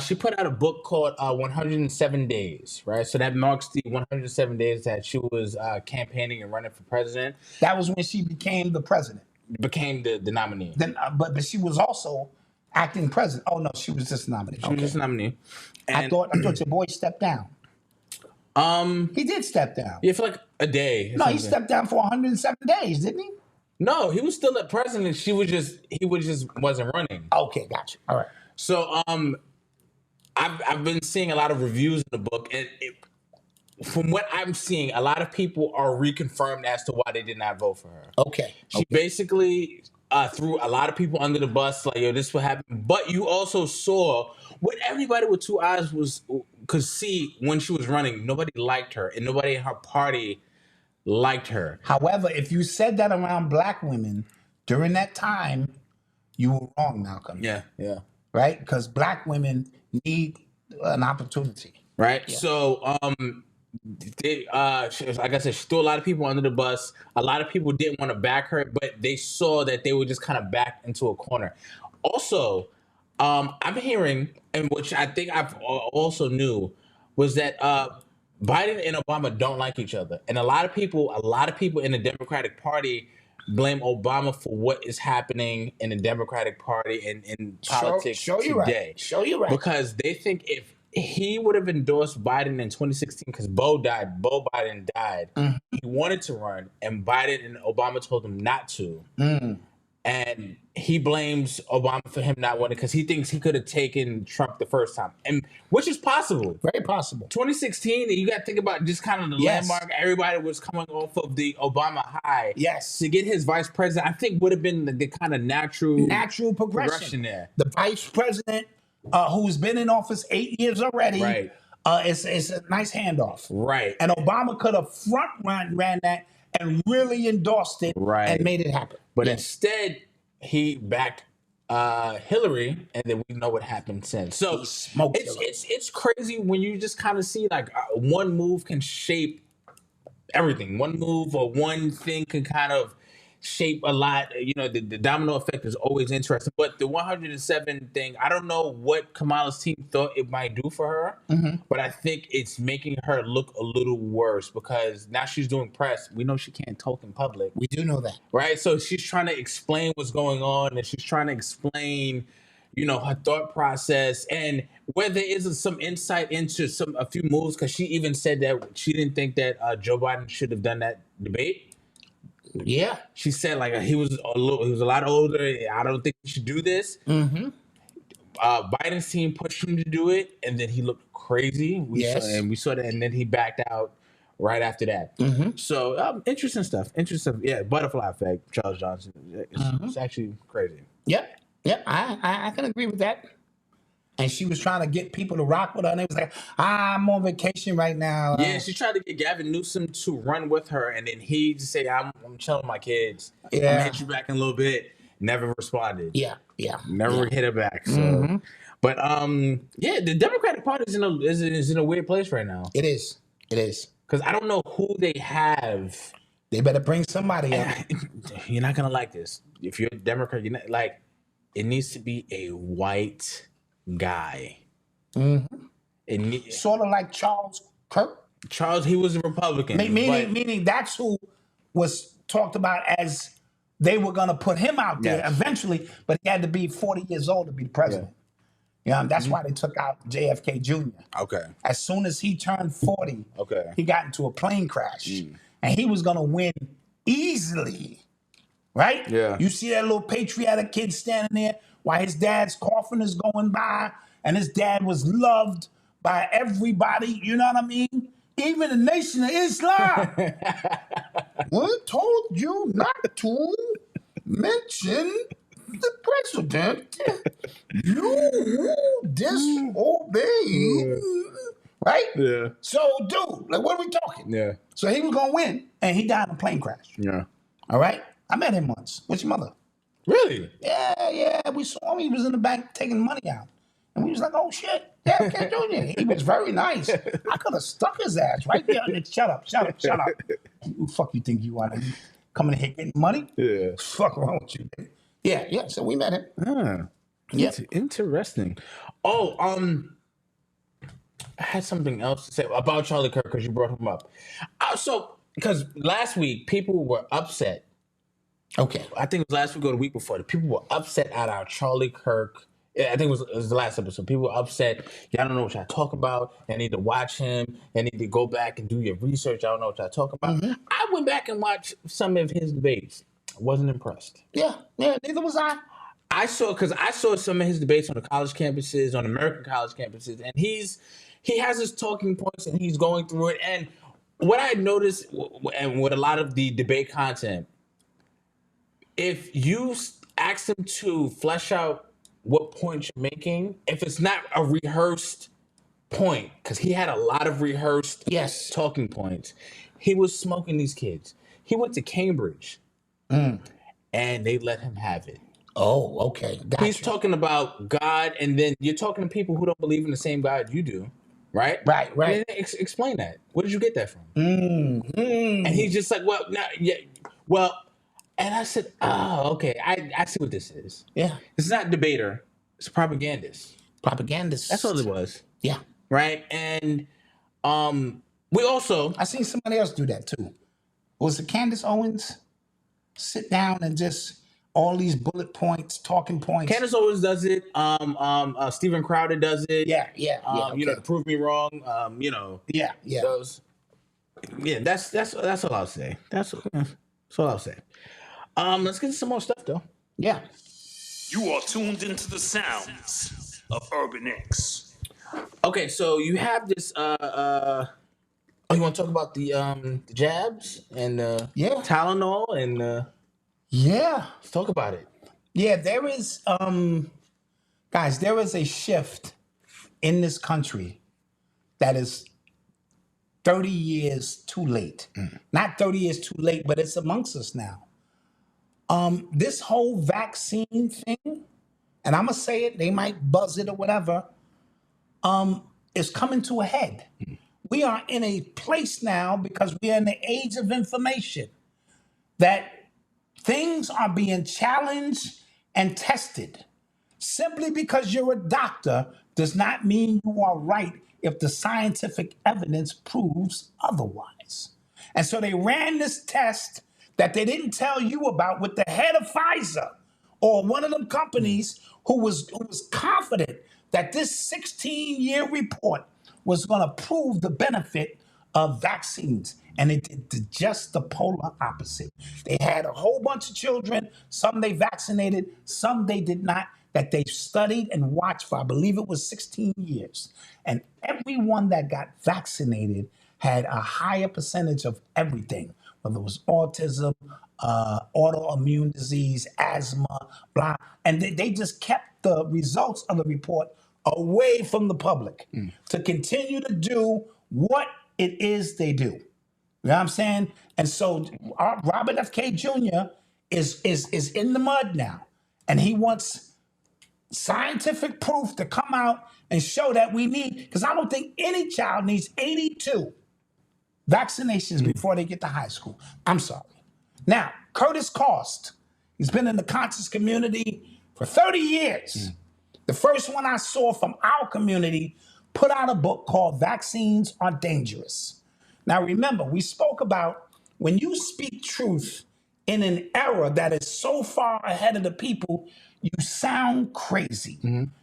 she put out a book called 107 Days, right? So that marks the 107 days that she was campaigning and running for president. That was when she became the president. Became the nominee. Then, but she was also acting president. Oh no, she was just nominated. She was just nominee. And I thought your boy stepped down. He did step down. Yeah, for like a day. No, he stepped down for 107 days, didn't he? No, he was still at president. He wasn't running. Okay, gotcha. All right. So I've been seeing a lot of reviews in the book, and from what I'm seeing, a lot of people are reconfirmed as to why they did not vote for her. Okay. She basically threw a lot of people under the bus, like, yo, this will happen. But you also saw what everybody with two eyes could see when she was running. Nobody liked her, and nobody in her party liked her. However, if you said that around black women during that time, you were wrong, Malcolm. Yeah. Right? Because black women need an opportunity. Right? Yeah. So, like I said, she threw a lot of people under the bus. A lot of people didn't want to back her, but they saw that they were just kind of backed into a corner. Also, I'm hearing, and which I think I've also knew, was that Biden and Obama don't like each other, and a lot of people in the Democratic Party blame Obama for what is happening in the Democratic Party and in politics today. Show you right. Because they think if he would have endorsed Biden in 2016 because Bo Biden died. He wanted to run, and Biden and Obama told him not to. And he blames Obama for him not wanting because he thinks he could have taken Trump the first time, and which is possible. Very possible. 2016, and you got to think about just kind of the landmark. Everybody was coming off of the Obama high. Yes. To get his vice president, I think would have been the kind of natural progression there. The vice president, who's been in office 8 years already, right? It's a nice handoff. Right. And Obama could have ran that and really endorsed it and made it happen. But instead, he backed Hillary, and then we know what happened since. So it's crazy when you just kind of see like one move can shape everything. One move or one thing can kind of shape a lot. You know, the domino effect is always interesting. But the 107 thing, I don't know what Kamala's team thought it might do for her, but I think it's making her look a little worse because now she's doing press. We know she can't talk in public. We do know that. Right? So she's trying to explain what's going on, and she's trying to explain, you know, her thought process and whether there is some insight into a few moves, because she even said that she didn't think that Joe Biden should have done that debate. Yeah, she said like he was a lot older. I don't think he should do this. Biden's team pushed him to do it, and then he looked crazy. We saw that, and then he backed out right after that. So interesting stuff. Yeah, butterfly effect. Charles Johnson. It's actually crazy. Yep. I can agree with that. And she was trying to get people to rock with her, and they was like, I'm on vacation right now. Yeah, she tried to get Gavin Newsom to run with her, and then he just say, I'm chilling with my kids. I'm gonna hit you back in a little bit. Never responded. Yeah. Never hit her back. So, but the Democratic Party is in a weird place right now. It is. Because I don't know who they have. They better bring somebody up. You're not gonna like this. If you're a Democrat, you're not like. It needs to be a white guy. Sort of like Charles Kirk. Charles, he was a Republican. Meaning that's who was talked about as they were going to put him out there eventually, but he had to be 40 years old to be the president. Yeah, that's why they took out JFK Jr. Okay. As soon as he turned 40, he got into a plane crash, and he was going to win easily. Right? Yeah. You see that little patriotic kid standing there while his dad's coffin is going by, and his dad was loved by everybody. You know what I mean? Even the Nation of Islam. I told you not to mention the president. You disobeyed. Right? Yeah. So, dude, like, what are we talking? Yeah. So he was going to win, and he died in a plane crash. Yeah. All right? I met him once. What's your mother? Really? Yeah. We saw him. He was in the bank taking money out. And we was like, oh, shit. Yeah, I can't do it. He was very nice. I could have stuck his ass right there. Shut up. Who the fuck you think you are? You coming in here getting money? Yeah. Fuck wrong with you? Yeah. So we met him. Interesting. Oh, I had something else to say about Charlie Kirk because you brought him up. Because last week, people were upset. Okay. I think it was last week or the week before. The people were upset at our Charlie Kirk. I think it was the last episode. People were upset. Y'all don't know what y'all talk about. Y'all need to watch him. Y'all need to go back and do your research. I don't know what y'all talk about. I went back and watched some of his debates. I wasn't impressed. Yeah, neither was I. I saw some of his debates on the college campuses, on American college campuses, and he has his talking points and he's going through it. And what I noticed, and with a lot of the debate content, if you ask them to flesh out what point you're making, if it's not a rehearsed point, because he had a lot of rehearsed talking points, he was smoking these kids. He went to Cambridge, and they let him have it. Oh, okay. Gotcha. He's talking about God, and then you're talking to people who don't believe in the same God you do. Right. Right. Explain that. Where did you get that from? And he's just like, and I said, oh, okay. I see what this is. Yeah. It's not debater. It's a propagandist. Propagandist. That's all it was. Yeah. Right. And we also. I seen somebody else do that too. Was it Candace Owens? Sit down and just all these bullet points, talking points. Candace Owens does it. Steven Crowder does it. Yeah. You know, to prove me wrong. Yeah. Those. Yeah. That's all I'll say. That's all I'll say. Let's get to some more stuff though. Yeah. You are tuned into the sounds of Urban X. Okay, so you have this. You want to talk about the jabs and Tylenol and let's talk about it. Yeah, there is guys, there is a shift in this country that is 30 years too late. Not 30 years too late, but it's amongst us now. This whole vaccine thing, and I'm gonna say it, they might buzz it or whatever, is coming to a head. We are in a place now because we are in the age of information that things are being challenged and tested. Simply because you're a doctor does not mean you are right if the scientific evidence proves otherwise. And so they ran this test that they didn't tell you about with the head of Pfizer or one of them companies who was confident that this 16-year report was going to prove the benefit of vaccines. And it did just the polar opposite. They had a whole bunch of children, some they vaccinated, some they did not, that they studied and watched for, I believe it was 16 years. And everyone that got vaccinated had a higher percentage of everything, whether it was autism, autoimmune disease, asthma, blah. And they just kept the results of the report away from the public to continue to do what it is they do. You know what I'm saying? And so Robert F. K. Jr. is in the mud now. And he wants scientific proof to come out and show that we need, because I don't think any child needs 82 vaccinations before they get to high school. I'm sorry. Now, Curtis Cost, he's been in the conscious community for 30 years. The first one I saw from our community put out a book called Vaccines Are Dangerous. Now, remember, we spoke about when you speak truth in an era that is so far ahead of the people, you sound crazy.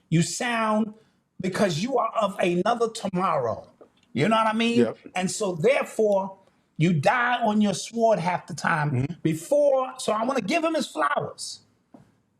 You sound because you are of another tomorrow. You know what I mean? Yep. And so therefore, you die on your sword half the time before. So I want to give him his flowers.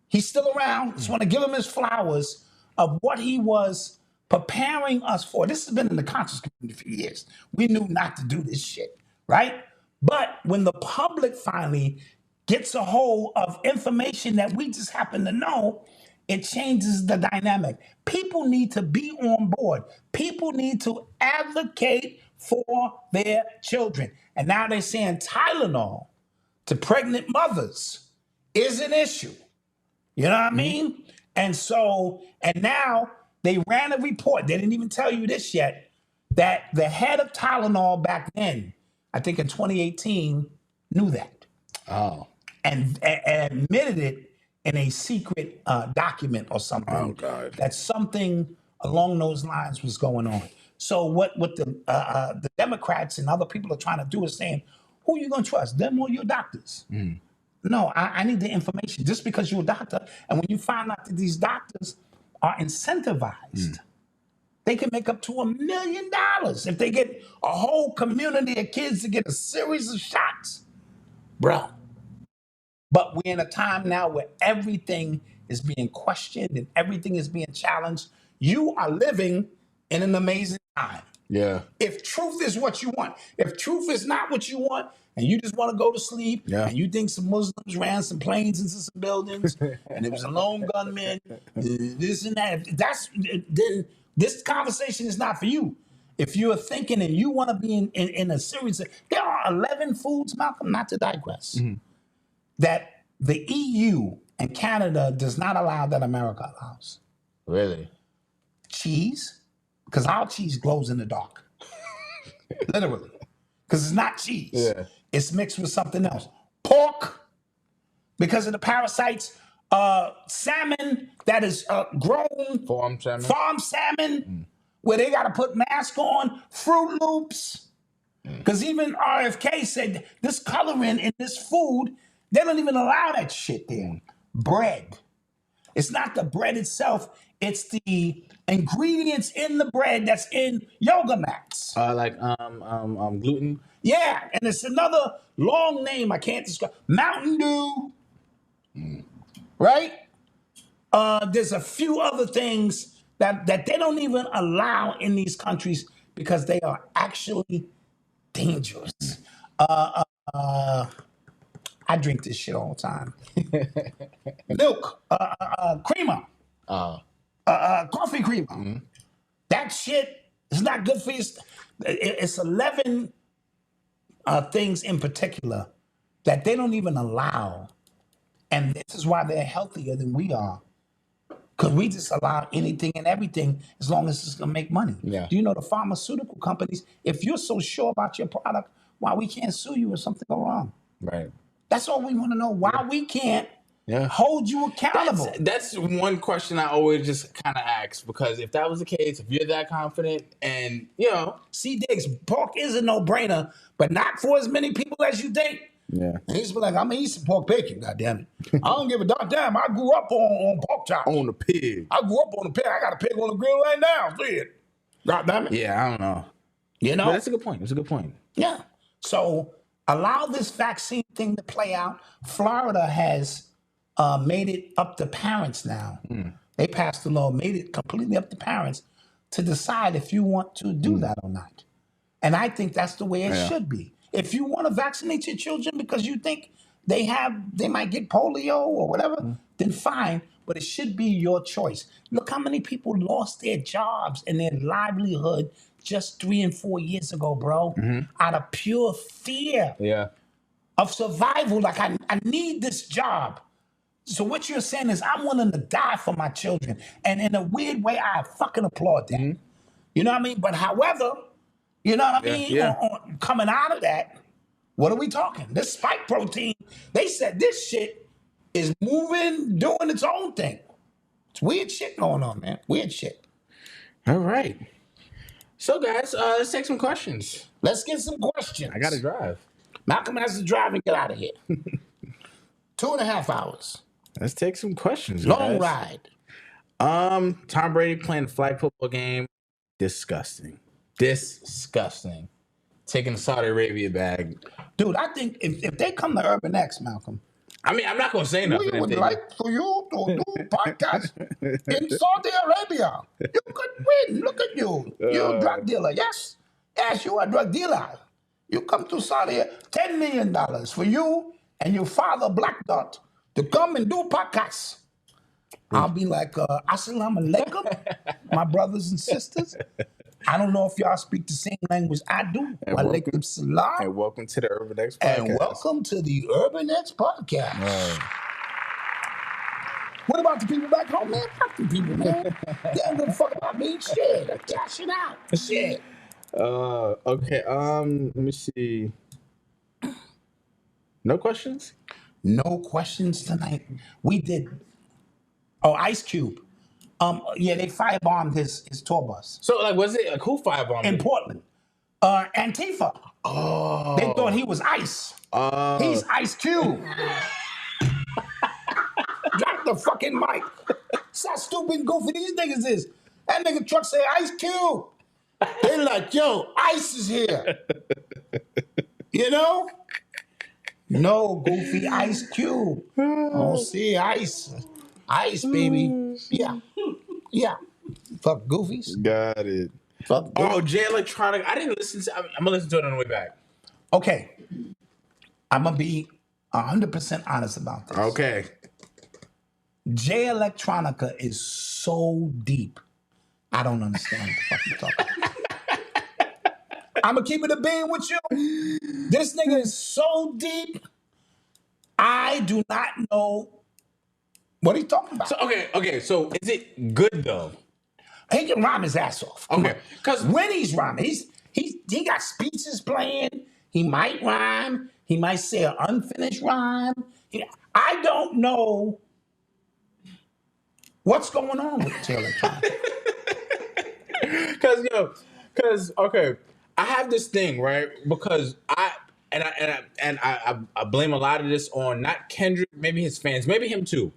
He's still around. Just want to give him his flowers of what he was preparing us for. This has been in the conscious community for years. We knew not to do this shit, right? But when the public finally gets a hold of information that we just happen to know, it changes the dynamic. People need to be on board. People need to advocate for their children. And now they're saying Tylenol to pregnant mothers is an issue. You know what I mean? And so, and now they ran a report. They didn't even tell you this yet, that the head of Tylenol back then, I think in 2018, knew that. Oh. And admitted it in a secret document or something. Oh, God. That something along those lines was going on. So what the Democrats and other people are trying to do is saying, who are you going to trust, them or your doctors? No, I need the information. Just because you're a doctor, and when you find out that these doctors are incentivized, they can make up to $1 million if they get a whole community of kids to get a series of shots. Bro. But we're in a time now where everything is being questioned and everything is being challenged. You are living in an amazing time. Yeah. If truth is what you want, if truth is not what you want, and you just want to go to sleep, and you think some Muslims ran some planes into some buildings, and it was a lone gunman, this and that, then this conversation is not for you. If you're thinking and you want to be in a series, there are 11 foods, Malcolm, not to digress, that the EU and Canada does not allow that America allows. Really? Cheese, because our cheese glows in the dark. Literally. Because it's not cheese. Yeah. It's mixed with something else. Pork, because of the parasites. Salmon that is grown. Farm salmon, where they got to put mask on. Fruit Loops. Because even RFK said this coloring in this food, they don't even allow that shit there. Bread. It's not the bread itself. It's the ingredients in the bread that's in yoga mats. Like gluten. Yeah, and it's another long name I can't describe. Mountain Dew. Right? There's a few other things that they don't even allow in these countries because they are actually dangerous. I drink this shit all the time. Milk, creamer, coffee creamer. That shit It's not good for you. It's 11 things in particular that they don't even allow. And this is why they're healthier than we are. Because we just allow anything and everything as long as it's going to make money. Yeah. Do you know the pharmaceutical companies, if you're so sure about your product, why we can't sue you if something go wrong? Right. That's all we want to know. Why we can't hold you accountable. That's one question I always just kind of ask, because if that was the case, if you're that confident and, See, Diggs, pork is a no-brainer, but not for as many people as you think. Yeah. And he's like, I'm eating pork bacon, goddammit. I don't give a damn. I grew up on pork chops. On the pig. I grew up on the pig. I got a pig on the grill right now. See it. Goddammit. Yeah, I don't know. But that's a good point. It's a good point. Yeah. So allow this vaccine thing to play out. Florida has made it up to parents now. They passed the law, made it completely up to parents to decide if you want to do that or not. And I think that's the way it should be. If you want to vaccinate your children because you think they might get polio or whatever, then fine. But it should be your choice. Look how many people lost their jobs and their livelihood just 3 and 4 years ago, bro, out of pure fear of survival. Like, I need this job. So what you're saying is I'm willing to die for my children. And in a weird way, I fucking applaud that. You know what I mean? But however, you know what I mean? Coming out of that, what are we talking? This spike protein, they said this shit is moving, doing its own thing. It's weird shit going on, man. Weird shit. All right. So, guys, let's take some questions. Let's get some questions. I got to drive. Malcolm has to drive and get out of here. 2.5 hours. Let's take some questions, Long guys. ride. Tom Brady playing a flag football game. Disgusting. Taking the Saudi Arabia bag. Dude, I think if they come to Urban X, Malcolm. I mean, I'm not going to say nothing. We would like for you to do podcast in Saudi Arabia. You could win. Look at you. You're a drug dealer. Yes. Yes, you are a drug dealer. You come to Saudi, $10 million for you and your father, Black Dot, to come and do podcasts. I'll be like, Assalamu alaikum, my brothers and sisters. I don't know if y'all speak the same language I do. Walaikum salam. And welcome to the Urban X Podcast. And welcome to the Urban X Podcast. Right. What about the people back home, man? Fuck the people, man. They don't give a fuck about me. Shit. Cash it out. Shit. Okay. Let me see. No questions? No questions tonight. We did. Oh, Ice Cube. Yeah, they firebombed his tour bus. So, like, was it, like, who firebombed in it? Portland? Antifa. Oh. They thought he was Ice. He's Ice Cube. Drop the fucking mic. See how stupid and goofy these niggas is. That nigga truck say Ice Cube. They like, yo, Ice is here. You know? No, goofy Ice Cube. Oh, see, Ice. Ice, baby. Yeah. Yeah. Fuck goofies. Got it. Fuck Oh, Jay Electronica. I didn't listen to I'm going to listen to it on the way back. Okay. I'm going to be 100% honest about this. Okay. Jay Electronica is so deep. I don't understand what the fuck you're talking about. I'm going to keep it a bean with you. This nigga is so deep. I do not know what he's talking about. So, okay. So, is it good, though? He can rhyme his ass off. Okay. Because when he's rhyming, he got speeches playing. He might rhyme. He might say an unfinished rhyme. I don't know what's going on with Jay Electronica. Because I have this thing, right? Because I blame a lot of this on not Kendrick, maybe his fans, maybe him too.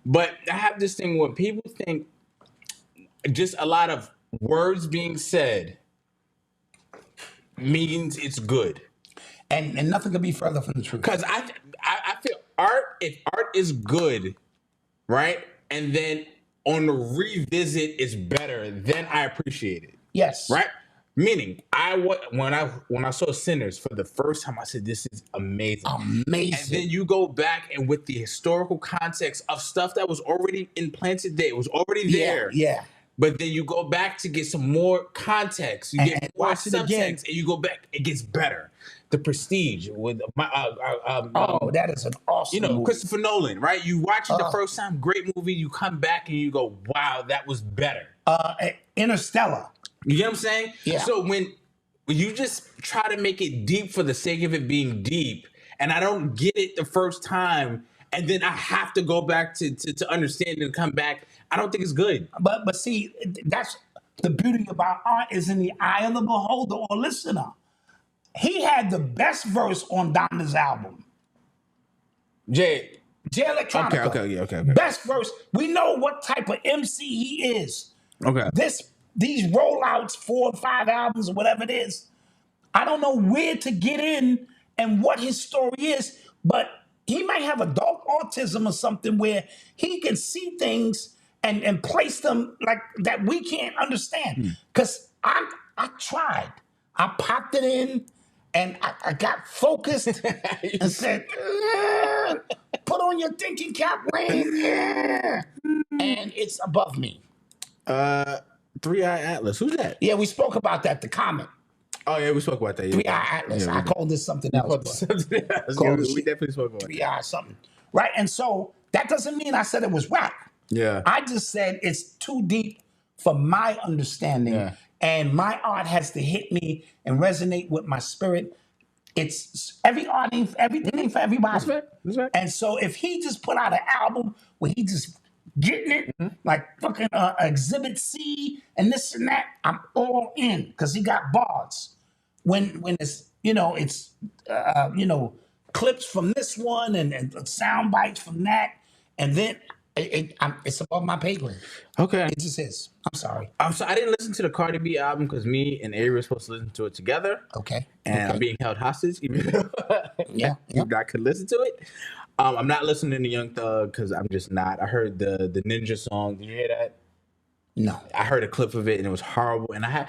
But I have this thing where people think just a lot of words being said means it's good. And nothing could be further from the truth. Because I feel if art is good, right? And then on the revisit is better, then I appreciate it. Yes. Right? Meaning, when I saw Sinners for the first time, I said, this is amazing. Amazing. And then you go back and with the historical context of stuff that was already implanted there, it was already there. Yeah. But then you go back to get some more context. You get And more watch it again. subtext, and you go back. It gets better. The Prestige with my that is an awesome movie. Christopher Nolan, right? You watch it the first time, great movie. You come back and you go, wow, that was better. Interstellar. You get what I'm saying? Yeah. So when you just try to make it deep for the sake of it being deep, and I don't get it the first time, and then I have to go back to understand and come back, I don't think it's good. But see, that's the beauty about art is in the eye of the beholder or listener. He had the best verse on Donda's album. J Electronica. Okay. Best verse. We know what type of MC he is. Okay. These rollouts, 4 or 5 albums or whatever it is, I don't know where to get in and what his story is, but he might have adult autism or something where he can see things and place them like that we can't understand. Because I tried. I popped it in and I got focused and said, put on your thinking cap, Wayne. And it's above me. 3-Eye Atlas. Who's that? Yeah, we spoke about that, the comment. Oh, yeah, we spoke about that. 3-Eye Atlas. I called this something else. We definitely spoke about 3-Eye something. Right? And so that doesn't mean I said it was whack. Yeah. I just said it's too deep for my understanding. Yeah. And my art has to hit me and resonate with my spirit. It's everything ain't for everybody. That's right. And so if he just put out an album where he just getting it like fucking Exhibit C and this and that, I'm all in because he got bars. When it's clips from this one and sound bites from that, and then it's above my pay grade. Okay. It just is. I'm sorry. I didn't listen to the Cardi B album because me and Avery were supposed to listen to it together. Okay. And I'm being held hostage. Even though I could listen to it. I'm not listening to Young Thug because I'm just not. I heard the Ninja song. Did you hear that? No. I heard a clip of it and it was horrible. And I've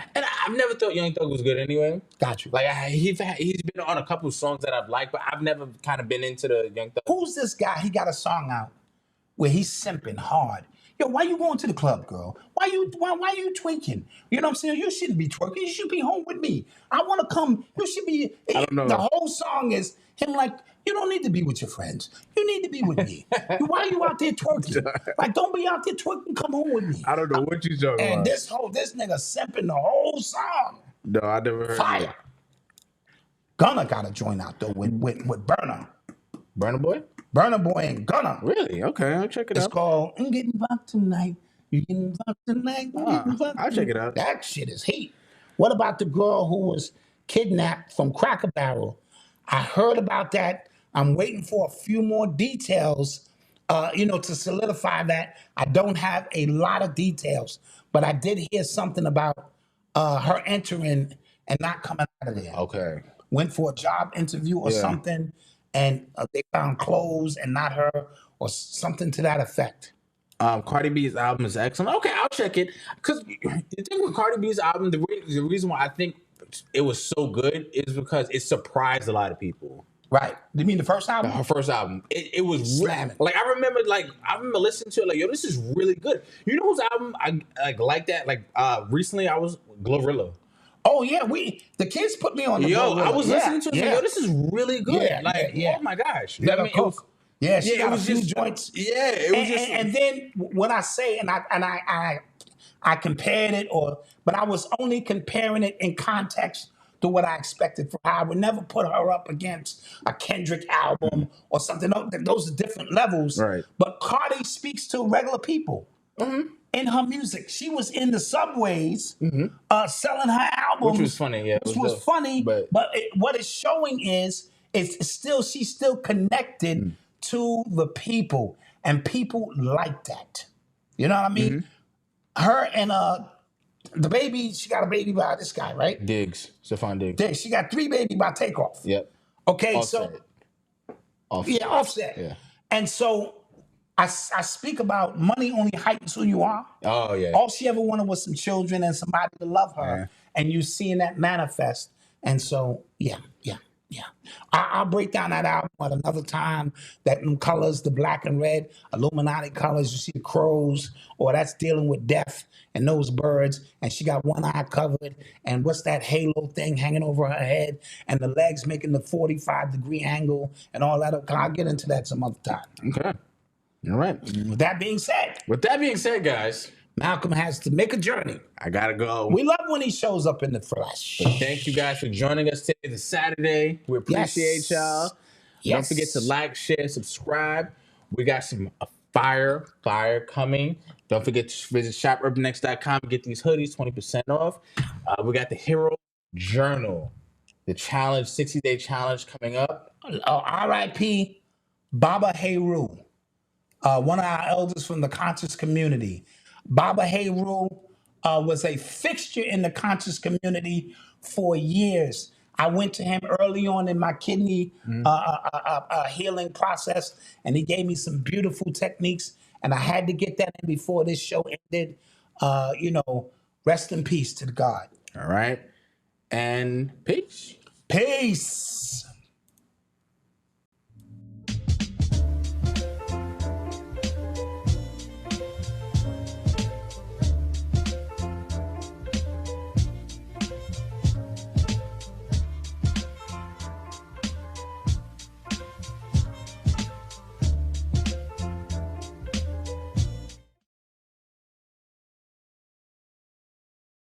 never thought Young Thug was good anyway. Got you. Like he's been on a couple of songs that I've liked, but I've never kind of been into the Young Thug. Who's this guy? He got a song out where he's simping hard. Yo, why you going to the club, girl? Why you twinking? You know what I'm saying? You shouldn't be twerking. You should be home with me. I want to come. You should be. I don't know. The whole song is him like, you don't need to be with your friends. You need to be with me. Why are you out there twerking? Like, don't be out there twerking. Come home with me. I don't know what you talking and about. And this nigga simping the whole song. No, I never heard Fire. that. Gunna got a joint out though with Burna. Burna Boy? Burna Boy and Gunna. Really? Okay, I'll check it out. It's called I'm Getting Fucked Tonight. You getting fucked tonight? I'll check it out. That shit is heat. What about the girl who was kidnapped from Cracker Barrel? I heard about that. I'm waiting for a few more details, to solidify that. I don't have a lot of details, but I did hear something about her entering and not coming out of there. Okay. Went for a job interview or something, and they found clothes and not her, or something to that effect. Cardi B's album is excellent. Okay, I'll check it. Because the thing with Cardi B's album, the reason why I think it was so good is because it surprised a lot of people. Right. You mean the first album? Her first album. It was slamming. Like I remember listening to it like, yo, this is really good. You know whose album I like that? Like recently I was Glorilla. Oh yeah, the kids put me on the Glorilla. I was listening to it. Yo, this is really good. Oh my gosh. Let her cook. Yeah, she got a few joints. Yeah, it was and then when I say I compared it, but I was only comparing it in context to what I expected from her. I would never put her up against a Kendrick album or something. Those are different levels. Right. But Cardi speaks to regular people in her music. She was in the subways selling her album, which was funny. Yeah, which was funny. But what it's showing is she's still connected to the people, and people like that. You know what I mean? Her and the baby, she got a baby by this guy, right? Diggs, Stephon Diggs. She got 3 baby by Takeoff. Yep. Okay, Offset. Offset. Yeah. And so I speak about money only heightens who you are. Oh yeah. All she ever wanted was some children and somebody to love her, and you seeing that manifest. And so yeah. Yeah. I'll break down that album at another time. That them colors, the black and red, Illuminati colors, you see the crows, or that's dealing with death and those birds. And she got one eye covered. And what's that halo thing hanging over her head? And the legs making the 45-degree angle and all that. I'll get into that some other time. Okay. All right. With that being said, guys, Malcolm has to make a journey. I gotta go. We love when he shows up in the flesh. But thank you guys for joining us today. It's Saturday. We appreciate y'all. Yes. Don't forget to like, share, subscribe. We got some fire coming. Don't forget to visit shopurbanx.com and get these hoodies 20% off. We got the Hero Journal, the challenge, 60-day challenge coming up. R.I.P. Baba Heru, one of our elders from the conscious community. Baba Heru was a fixture in the conscious community for years. I went to him early on in my kidney healing process, and he gave me some beautiful techniques, and I had to get that in before this show ended. Rest in peace to God. All right. And peace. Peace.